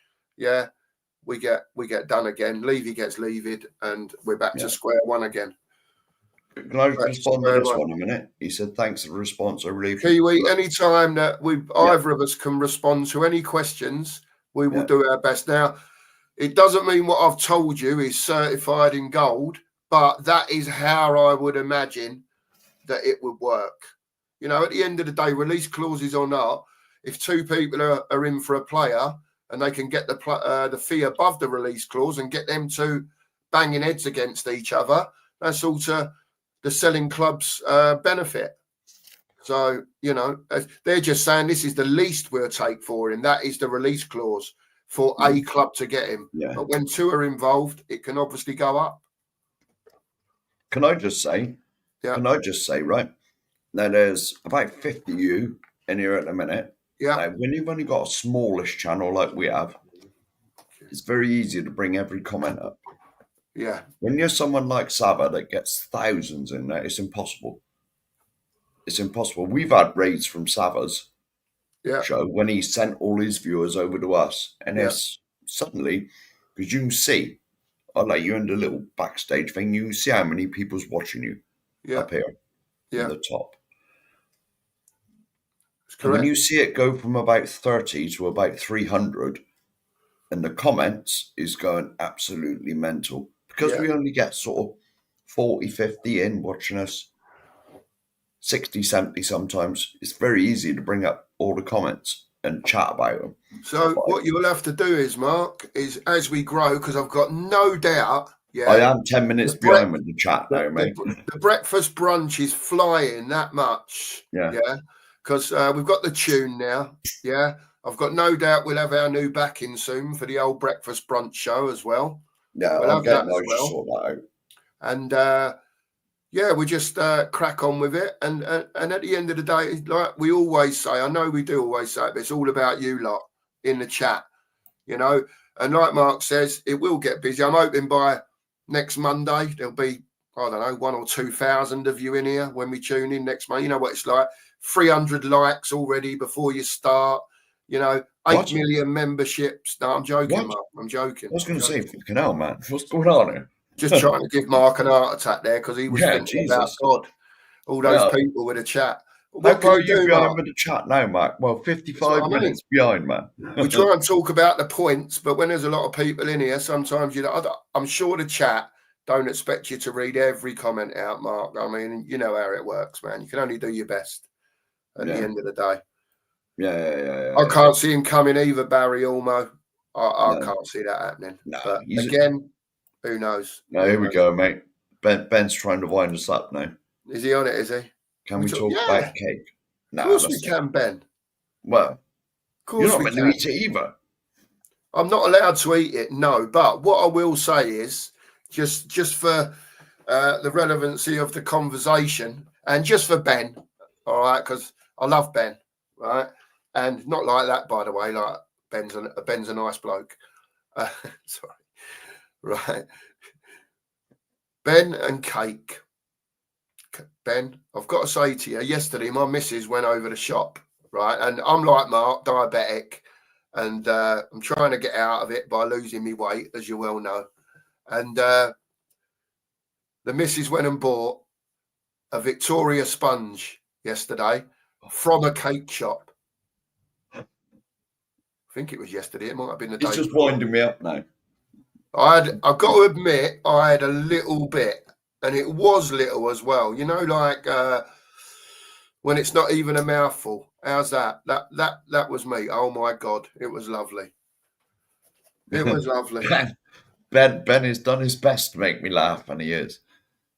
we get done again. Levy gets levied, and we're back to square one again. Can I respond to this one a minute? He said, "Thanks for the response. I really Kiwi, any time that either of us can respond to any questions, we will do our best. Now, it doesn't mean what I've told you is certified in gold, but that is how I would imagine that it would work. At the end of the day, release clauses or not, if two people are in for a player, and they can get the fee above the release clause and get them two banging heads against each other, that's all to the selling club's benefit. So, they're just saying this is the least we'll take for him. That is the release clause for a club to get him. Yeah. But when two are involved, it can obviously go up. Can I just say, right, now there's about 50 of you in here at the minute. Yeah. Now, when you've only got a smallish channel like we have, it's very easy to bring every comment up. Yeah. When you're someone like Sava that gets thousands in there, it's impossible. It's impossible. We've had raids from Sava's show when he sent all his viewers over to us. And it's suddenly, because you can see, I'll let you in the little backstage thing, you can see how many people's watching you up here in the top. When you see it go from about 30 to about 300, and the comments is going absolutely mental, because we only get sort of 40, 50 in watching us, 60, 70 sometimes, it's very easy to bring up all the comments. and chat about them. So what you'll have to do is, Mark, is as we grow, because I've got no doubt, I yeah, am 10 minutes the, bre- behind with the chat now, mate. the breakfast brunch is flying that much, Yeah. because we've got the tune now, yeah. I've got no doubt we'll have our new backing soon for the old breakfast brunch show as well. Yeah, We'll I'll have get that as Nigel to well. sort that out. And yeah, we just crack on with it. And at the end of the day, like we always say, I know we do always say it, but it's all about you lot in the chat, you know. And like Mark says, it will get busy. I'm hoping by next Monday there'll be, I don't know, 1,000 or 2,000 of you in here when we tune in next Monday. You know what it's like, 300 likes already before you start. You know, 8 million memberships. No, I'm joking, Mark. I'm joking. I was going to say, fucking hell, man. What's going on here? Just trying to give Mark an heart attack there because he was thinking about God, all those people with a chat. But what how far can you do, behind Mark? with the chat now, Mark? Well, 55 minutes behind, man. We try and talk about the points, but when there's a lot of people in here, sometimes I'm sure the chat don't expect you to read every comment out, Mark. I mean, you know how it works, man. You can only do your best at the end of the day. Yeah. I can't see him coming either, Barry Olmo. I can't see that happening. No, but again, who knows? No, here we go, mate. Ben's trying to wind us up now. Is he on it, is he? Can we talk about cake? Of course we can, Ben. Well, of course you're not meant to eat it either. I'm not allowed to eat it, no. But what I will say is, just for the relevancy of the conversation, and just for Ben, all right, because I love Ben, right, and not like that, by the way. Like Ben's a nice bloke. Sorry, right. Ben and cake. Ben, I've got to say to you, yesterday my missus went over the shop, right, and I'm like Mark, diabetic. And I'm trying to get out of it by losing me weight, as you well know. And the missus went and bought a Victoria sponge yesterday from a cake shop. I think it was yesterday. It might have been the day. It's just winding me up now. I've got to admit, I had a little bit, and it was little as well. You know, like when it's not even a mouthful. How's that? That was me. Oh my God, it was lovely. It was lovely. Ben has done his best to make me laugh, and he is.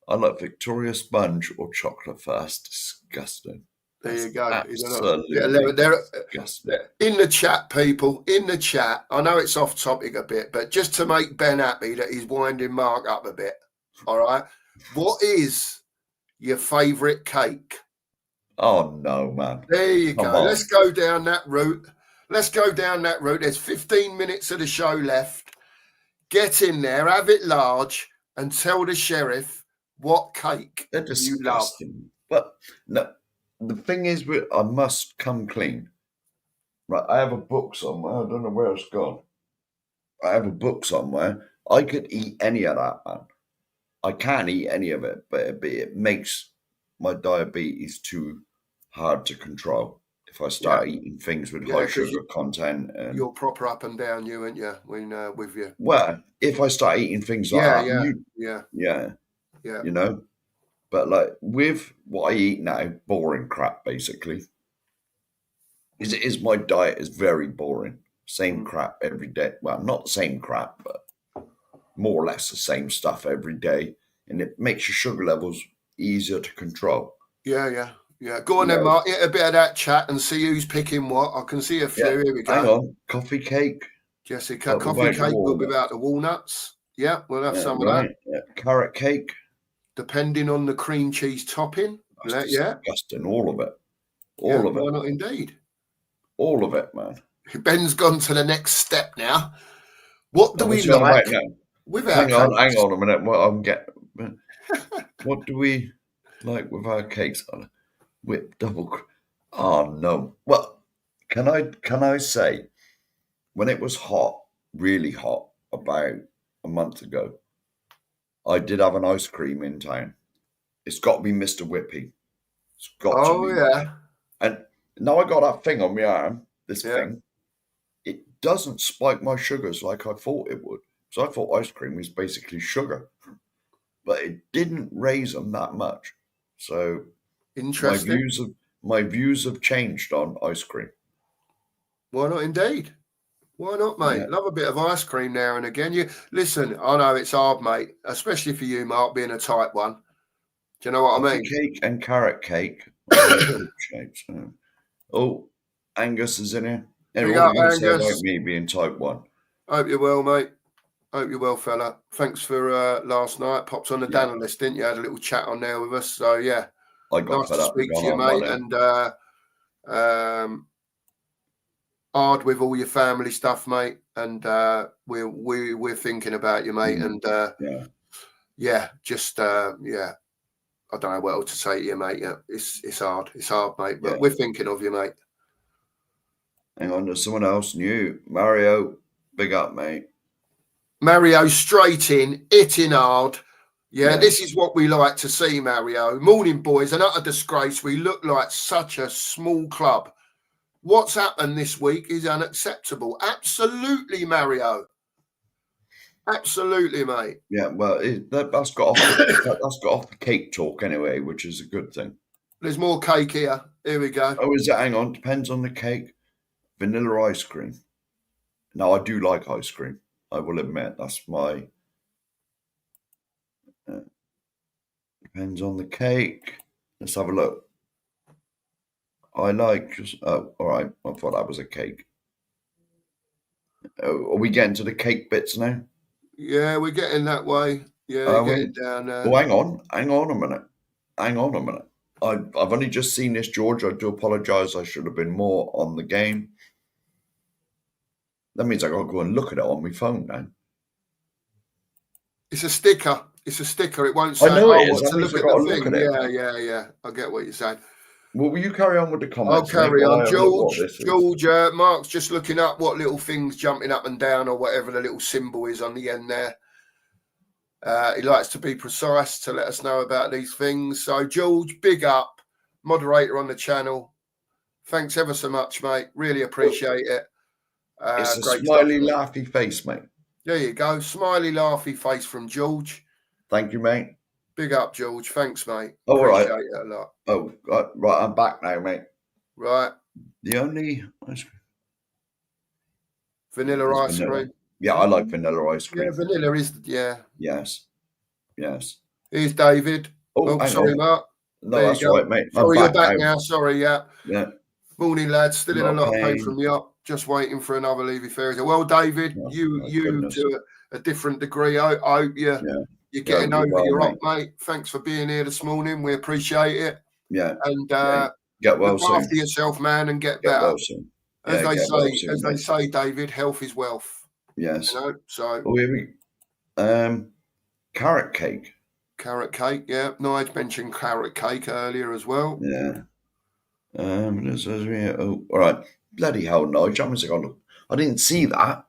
I like Victoria sponge or chocolate first. Disgusting. There you go. Absolutely disgusting. In the chat, people, in the chat, I know it's off topic a bit, but just to make Ben happy that he's winding Mark up a bit, all right? What is your favourite cake? Oh, no, man. There you go. Let's go down that route. There's 15 minutes of the show left. Get in there, have it large, and tell the sheriff what cake you love. But no, the thing is, I must come clean. Right, I have a book somewhere. I don't know where it's gone. I have a book somewhere. I could eat any of that, man. I can't eat any of it, but it makes my diabetes too hard to control if I start eating things with high sugar content. And you're proper up and down, you, aren't you? When with you. Well, if I start eating things like that, you know. But like with what I eat now, boring crap basically. Is my diet is very boring. Same crap every day. Well, not the same crap, but more or less the same stuff every day, and it makes your sugar levels easier to control. Yeah. Go on then, Mark. Get a bit of that chat and see who's picking what. I can see a few. Here we go. Hang on. Coffee cake. Jessica, coffee cake, but without the walnuts. Yeah, we'll have some of that. Yeah. Carrot cake. Depending on the cream cheese topping. That's disgusting. All of it. All of it. Why not indeed? All of it, man. Ben's gone to the next step now. What do we like without Hang on a minute. What do we like with our cakes? With double. Oh no. Well, can I say, when it was hot, really hot, about a month ago, I did have an ice cream in town. It's got to be Mr. Whippy. It's got to be. Yeah. And now I got that thing on my arm. This thing. It doesn't spike my sugars like I thought it would. So I thought ice cream was basically sugar, but it didn't raise them that much. So interesting. My views have changed on ice cream. Why not indeed? Why not, mate? Yeah. Love a bit of ice cream now and again. You listen, I know it's hard, mate, especially for you, Mark, being a type one. Do you know what I Coffee mean? cake and carrot cake are very good shapes. Oh, Angus is in here. Anyway, Big what are up, you going to say about Angus. me being type 1? Hope you're well, mate. Hope you're well, fella. Thanks for last night. Popped on the Yeah. Danner list, didn't you? Had a little chat on there with us. So, yeah, I got nice fed to up and speak to gone you, on mate. running. And hard with all your family stuff, mate. And we're thinking about you, mate. And just yeah. I don't know what else to say to you, mate. Yeah, it's hard. It's hard, mate. But we're thinking of you, mate. Hang on, there's someone else new. Mario, big up, mate. Mario straight in, hitting hard. Yeah, Yes. this is what we like to see, Mario. Morning, boys. An utter disgrace. We look like such a small club. What's happened this week is unacceptable. Absolutely, Mario. Absolutely, mate. Yeah, well, that's got off the cake talk anyway, which is a good thing. There's more cake here. Here we go. Oh, is it? Hang on, depends on the cake. Vanilla ice cream. Now, I do like ice cream. I will admit that's my. Depends on the cake. Let's have a look. I like just. Oh, all right. I thought that was a cake. Are we getting to the cake bits now? Yeah, we're getting that way. Yeah, getting down there. Oh, hang on a minute. I've only just seen this, George. I do apologise. I should have been more on the game. That means I got to go and look at it on my phone now. It's a sticker. It's a sticker. It won't say, I know it is. What That to means look I at got to the look thing. at it. Yeah. I get what you're saying. Well, will you carry on with the comments? I'll carry on. George, Mark's just looking up what little things jumping up and down or whatever the little symbol is on the end there. He likes to be precise to let us know about these things. So, George, big up, moderator on the channel. Thanks ever so much, mate. Really appreciate it. It's a great smiley, stuff, laughy face, mate. There you go. Smiley, laughy face from George. Thank you, mate. Big up, George. Thanks, mate. Oh, appreciate right. it a lot. Oh, right. I'm back now, mate. Right. The only ice cream. Vanilla ice cream. Yeah, I like vanilla ice cream. Yeah, vanilla is, yeah. Yes. Here's David. Oh, sorry, Mark. No, there that's right, mate. Sorry, you're back now. Sorry, yeah. Yeah. Morning, lads. Still in a lot of pain from the up. Just waiting for another Levy Fairies. Well, David, you to a different degree. I hope you're getting over your up, mate. Thanks for being here this morning. We appreciate it. Yeah. And get well soon. Look after yourself, man, and get better. Well soon. As they say, David, health is wealth. Yes. You know, so. Oh, here we carrot cake. Carrot cake, yeah. Nige mentioned carrot cake earlier as well. Yeah. Oh, all right. Bloody hell, Nige. I didn't see that.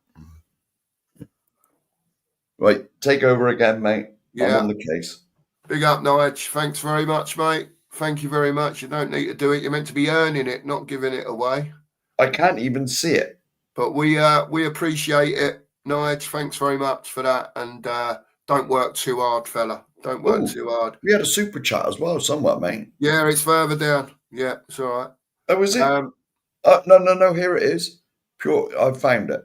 Right, take over again, mate. Yeah. I'm on the case. Big up, Nige. Thanks very much, mate. Thank you very much. You don't need to do it. You're meant to be earning it, not giving it away. I can't even see it. But we appreciate it, Nige. Thanks very much for that. And don't work too hard, fella. Don't work too hard. We had a super chat as well somewhere, mate. Yeah, it's further down. Yeah, it's all right. Oh, is it? No. Here it is. Pure. I found it.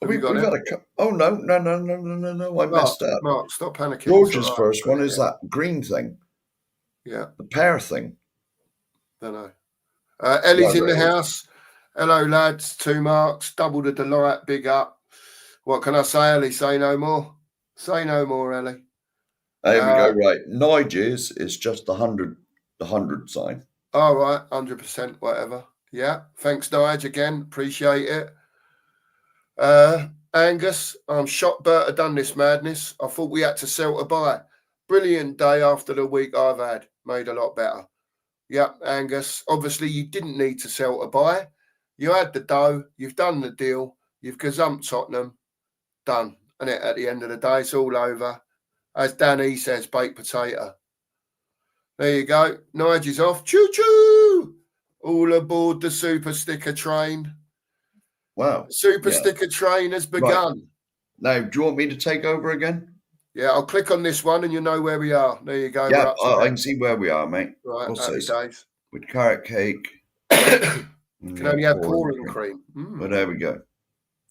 We've got it. Oh no! I messed up. Mark, stop panicking. George's first one is that green thing. Yeah. The pear thing. Don't know. Ellie's in the house. Hello, lads. 2 marks. Double the delight. Big up. What can I say, Ellie? Say no more. Say no more, Ellie. There we go. Right. Nige's is just the 100 sign. All right. 100%, whatever. Yeah. Thanks, Nige, again. Appreciate it. Angus, I'm shocked Bert had done this madness. I thought we had to sell to buy. Brilliant day after the week I've had. Made a lot better. Yep, Angus. Obviously, you didn't need to sell to buy. You had the dough. You've done the deal. You've gazumped Tottenham. Done. And at the end of the day, it's all over. As Danny says, baked potato. There you go. Nigel's off. Choo-choo! All aboard the super sticker train. Wow. Super sticker train has begun. Right. Now, do you want me to take over again? Yeah, I'll click on this one and you know where we are. There you go. Yeah, I can see where we are, mate. Right, happy days. With carrot cake. Can only have pouring cream. But there we go.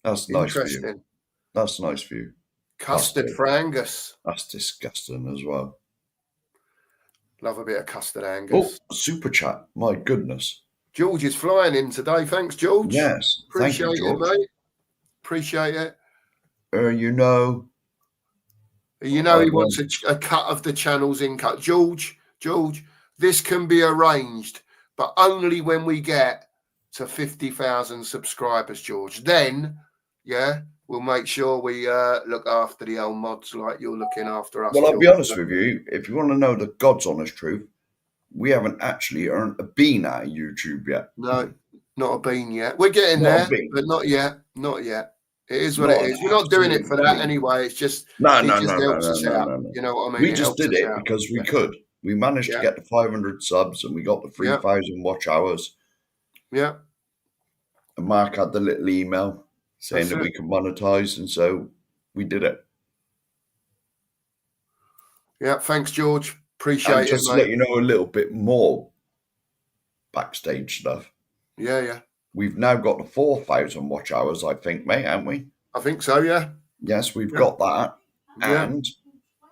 That's nice for you. Interesting. That's nice for you. Custard for Angus. That's disgusting as well. Love a bit of custard, Angus. Oh, super chat. My goodness. George is flying in today. Thanks, George. Yes. Appreciate Thank you, George. it, mate. Appreciate it. You know he wants a cut of the channels in cut. George, this can be arranged, but only when we get to 50,000 subscribers, George. Then, we'll make sure we look after the old mods like you're looking after us. Well, I'll George. be honest with you. If you want to know the God's honest truth, we haven't actually earned a bean out of YouTube yet. No, not a bean yet. We're getting there, but not yet. Not yet. It is what it is. We're not doing it for that anyway. It's just no. helps us out. You know what I mean? We just did it because we could. We managed to get the 500 subs and we got the 3,000 watch hours. Yeah. And Mark had the little email saying that we could monetize, and so we did it. Yeah, thanks, George. Appreciate it, just to let you know a little bit more backstage stuff. Yeah. We've now got the 4,000 watch hours, I think, mate, haven't we? I think so, yeah. Yes, we've got that. And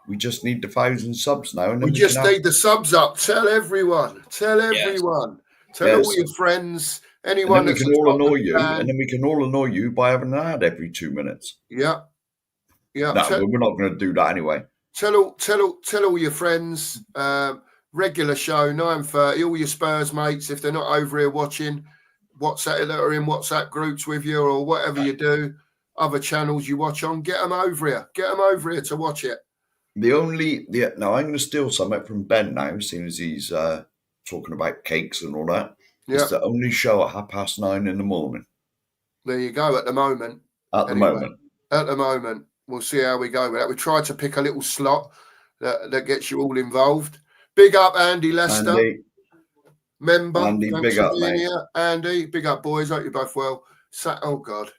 we just need the 1,000 subs now. And then we just need the subs up. Tell everyone. Tell all your friends. Anyone that can all annoy you, and then we can all annoy you by having an ad every 2 minutes. Yeah. No, we're not going to do that anyway. Tell all your friends. Regular show 9:30. All your Spurs mates, if they're not over here watching, WhatsApp that are in WhatsApp groups with you or whatever you do, other channels you watch on, get them over here. Get them over here to watch it. Now I'm going to steal something from Ben now, seeing as he's talking about cakes and all that. Yeah. It's the only show at 9:30 in the morning. There you go. At the moment. At the moment. We'll see how we go with that. We tried to pick a little slot that gets you all involved. Big up, Andy Lester. Andy. Member. Andy, big up, mate. Here. Andy, big up, boys. Hope you're both well. Oh, God.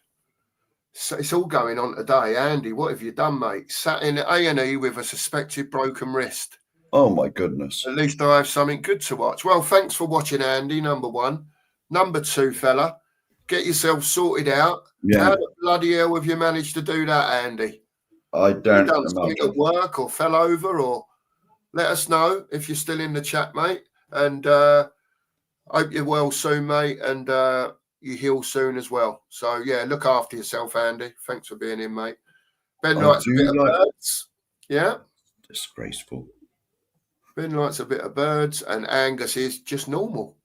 So it's all going on today. Andy, what have you done, mate? Sat in A&E with a suspected broken wrist. Oh, my goodness. At least I have something good to watch. Well, thanks for watching, Andy, number one. Number two, fella, get yourself sorted out. Yeah. How the bloody hell have you managed to do that, Andy? I don't know. You done something at work or fell over, or let us know if you're still in the chat, mate. And hope you're well soon, mate, and you heal soon as well. So, yeah, look after yourself, Andy. Thanks for being in, mate. Ben likes a bit of birds. Yeah. Disgraceful. Ben likes a bit of birds, and Angus is just normal.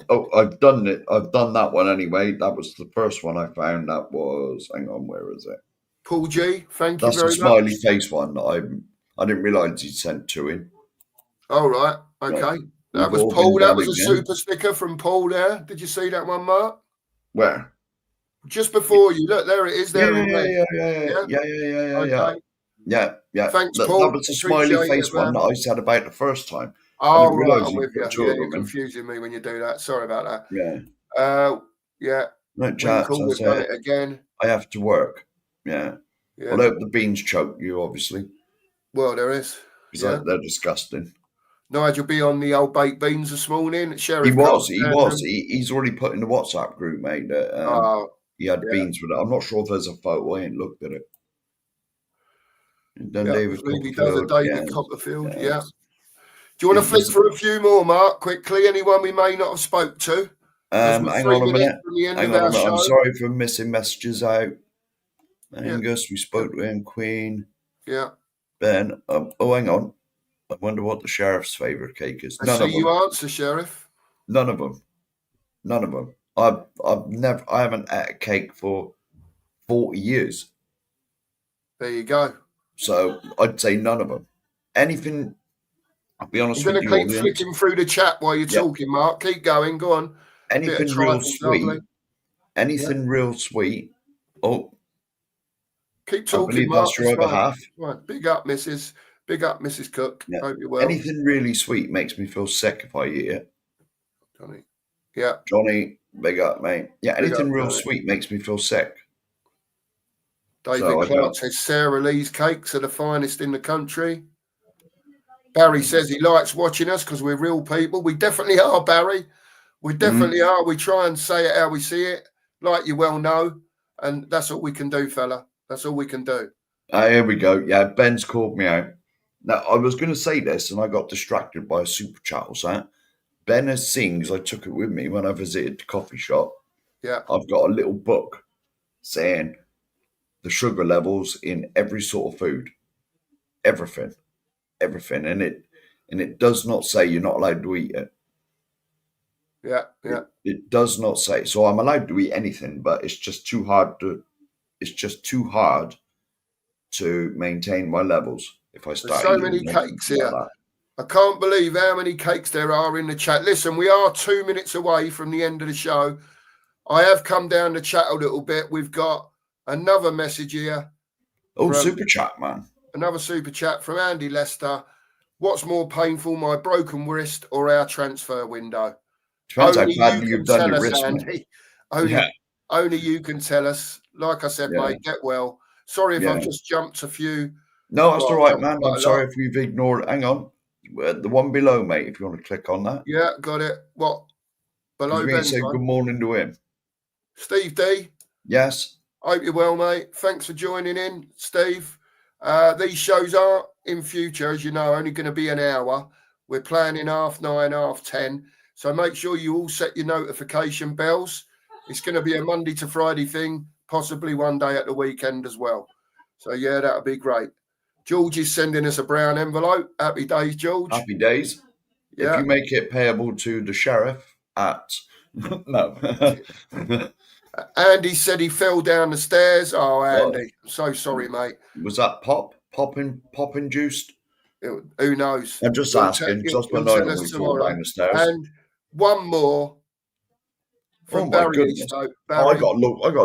Oh, I've done it. I've done that one anyway. That was the first one I found. That was, hang on, where is it? Paul G, thank you very much. That's the smiley face one that I didn't realise he'd sent to him. Oh, right. Okay. Right. That was Paul. That was a super sticker from Paul there. Did you see that one, Mark? Where? Just before you. Look, there it is. There Yeah. Thanks, Paul. That was the smiley face one that I said about the first time. Oh, right. I'm with you. Yeah, you're confusing me when you do that. Sorry about that. Yeah. Yeah. No chance. We've done it again. I have to work. Yeah. I hope the beans choke you, obviously. Well, there is. Because they're disgusting. Nigel be on the old baked beans this morning. Sheriff he was. He's already put in the WhatsApp group, mate, that he had beans with it. I'm not sure if there's a photo. I ain't looked at it. And then David Copperfield. Yeah. Do you want to flick through a few more, Mark, quickly? Anyone we may not have spoke to? Hang on a minute. I'm sorry for missing messages out. Angus, we spoke to him. Queen. Yeah. Ben. Hang on. I wonder what the sheriff's favourite cake is. None of them. You answer, Sheriff. None of them. I haven't ate a cake for 40 years. There you go. So I'd say none of them. Anything. I'll be honest with you. I'm going to keep flicking through the chat while you're talking, Mark. Keep going. Go on. Anything real sweet. Lovely. Anything real sweet. Oh. Keep talking, I believe Mark. That's your other half. Right. Big up, Mrs. Big up, Mrs. Cook. Yeah. Hope you're well. Anything really sweet makes me feel sick if I eat it. Johnny. Yeah. Johnny, big up, mate. Yeah, anything real sweet makes me feel sick. David Clark says Sarah Lee's cakes are the finest in the country. Barry says he likes watching us because we're real people. We definitely are, Barry. We definitely are. We try and say it how we see it, like you well know, and that's all we can do, fella. That's all we can do. Here we go. Yeah, Ben's called me out. Now, I was going to say this, and I got distracted by a super chat or something. Ben has seen, 'cause I took it with me when I visited the coffee shop. Yeah. I've got a little book saying the sugar levels in every sort of food, everything, and it does not say you're not allowed to eat it. Yeah, yeah. It does not say. So I'm allowed to eat anything, but it's just too hard to. It's just too hard to maintain my levels if I There's start so eating many anything cakes like here. that. I can't believe how many cakes there are in the chat. Listen, we are 2 minutes away from the end of the show. I have come down to chat a little bit. We've got another message here. Oh, super chat, man. Another super chat from Andy Lester. What's more painful, my broken wrist or our transfer window? Depends Only how you badly can you've done tell your us, wrist, Andy. mate. Only you can tell us. Like I said, Yeah. mate, get well. Sorry if Yeah. I've just jumped a few. No, that's all right, jumped man. quite I'm a sorry lot. if you've ignored. Hang on, the one below, mate. If you want to click on that, Yeah, got it. What? because Below we ain't Ben's said one. good morning to him. Steve D. Yes. Hope you're well, mate. Thanks for joining in, Steve. These shows are in future, as you know, only going to be an hour. We're planning 9:30, 10:30. So make sure you all set your notification bells. It's going to be a Monday to Friday thing, possibly one day at the weekend as well. So, yeah, that'll be great. George is sending us a brown envelope. Happy days, George. Happy days. Yeah. If you make it payable to the sheriff at no. Andy said he fell down the stairs. Oh, Andy, I'm so sorry, mate. Was that pop induced? Who knows? I'm just asking because that's He'll when I tell us normally fall tomorrow. down the stairs. And one more from Oh my Barry goodness! Eastoke. Oh, I Barry, got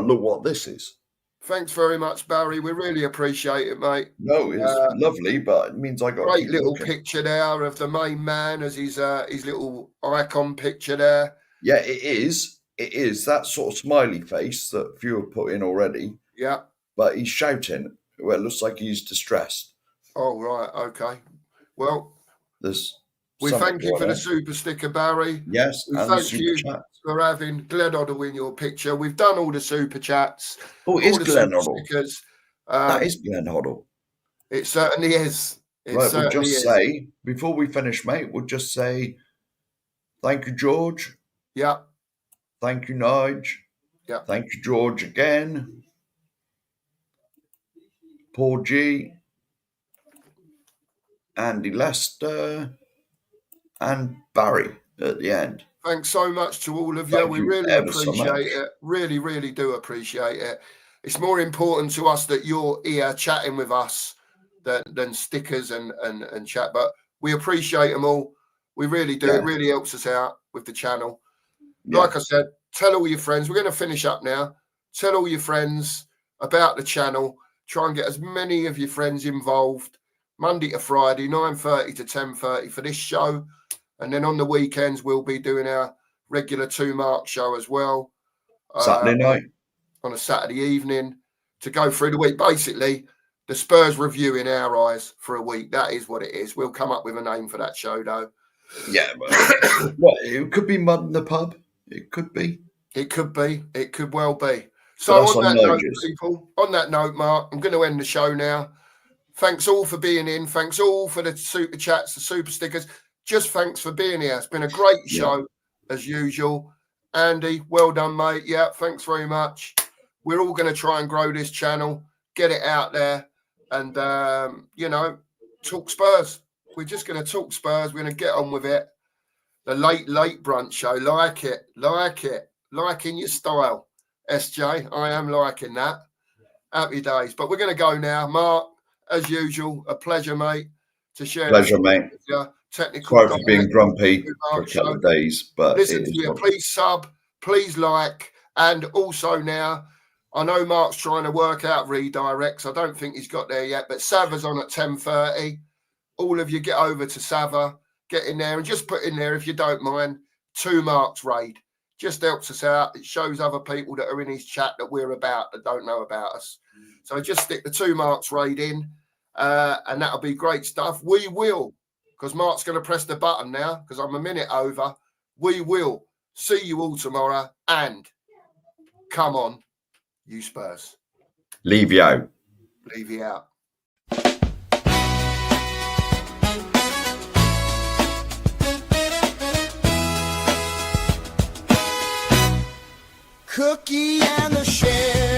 to look what this is. thanks very much, Barry. We really appreciate it, mate. No, it's lovely, but it means I got to Great keep little looking. picture there of the main man as his little icon picture there. Yeah, it is. It is that sort of smiley face that few have put in already. Yeah. But he's shouting. Well, it looks like he's distressed. Oh, right. Okay. Well, we thank you for the super sticker, Barry. Yes, we and thank the super you chat. for having Glenn Oddle in your picture. We've done all the super chats. Oh, it is Glenn Oddle. Stickers. That is Glenn Oddle. It certainly is. Right, we'll just say, before we finish, mate, we'll just say thank you, George. Yeah. Thank you, Nige. Yeah. Thank you, George, again. Paul G. Andy Lester. And Barry at the end. Thanks so much to all of you. We really appreciate it. Really, really do appreciate it. It's more important to us that you're here chatting with us than stickers and chat. But we appreciate them all. We really do. Yeah. It really helps us out with the channel. Yeah. Like I said, tell all your friends. We're going to finish up now. Tell all your friends about the channel. Try and get as many of your friends involved. Monday to Friday, 9:30 to 10:30 for this show. And then on the weekends, we'll be doing our regular 2 Mark show as well. Saturday night. On a Saturday evening to go through the week. Basically, the Spurs review in our eyes for a week. That is what it is. We'll come up with a name for that show, though. Yeah, but well, it could be Mud in the Pub. It could be. It could be. It could well be. So on that note, people, on that note, Mark, I'm going to end the show now. Thanks all for being in. Thanks all for the super chats, the super stickers. Just thanks for being here. It's been a great show, as usual. Andy, well done, mate. Yeah, thanks very much. We're all going to try and grow this channel, get it out there, and, talk Spurs. We're just going to talk Spurs. We're going to get on with it. The late brunch show. Like it. Liking your style, SJ. I am liking that. Happy days. But we're going to go now. Mark, as usual, a pleasure, mate, to share. Pleasure, mate. Technical. Sorry for being grumpy for a couple of days, but listen to you. Please sub, please like, and also now, I know Mark's trying to work out redirects. I don't think he's got there yet, but Sava's on at 10:30. All of you get over to Sava, get in there, and just put in there, if you don't mind, 2 Marks raid. Just helps us out. It shows other people that are in his chat that we're about that don't know about us. So just stick the 2 Marks raid in, and that'll be great stuff. We will, because Mark's going to press the button now, because I'm a minute over. We will See you all tomorrow, and come on, you Spurs. Leave you out. Leave you out. Cookie and the sheriff.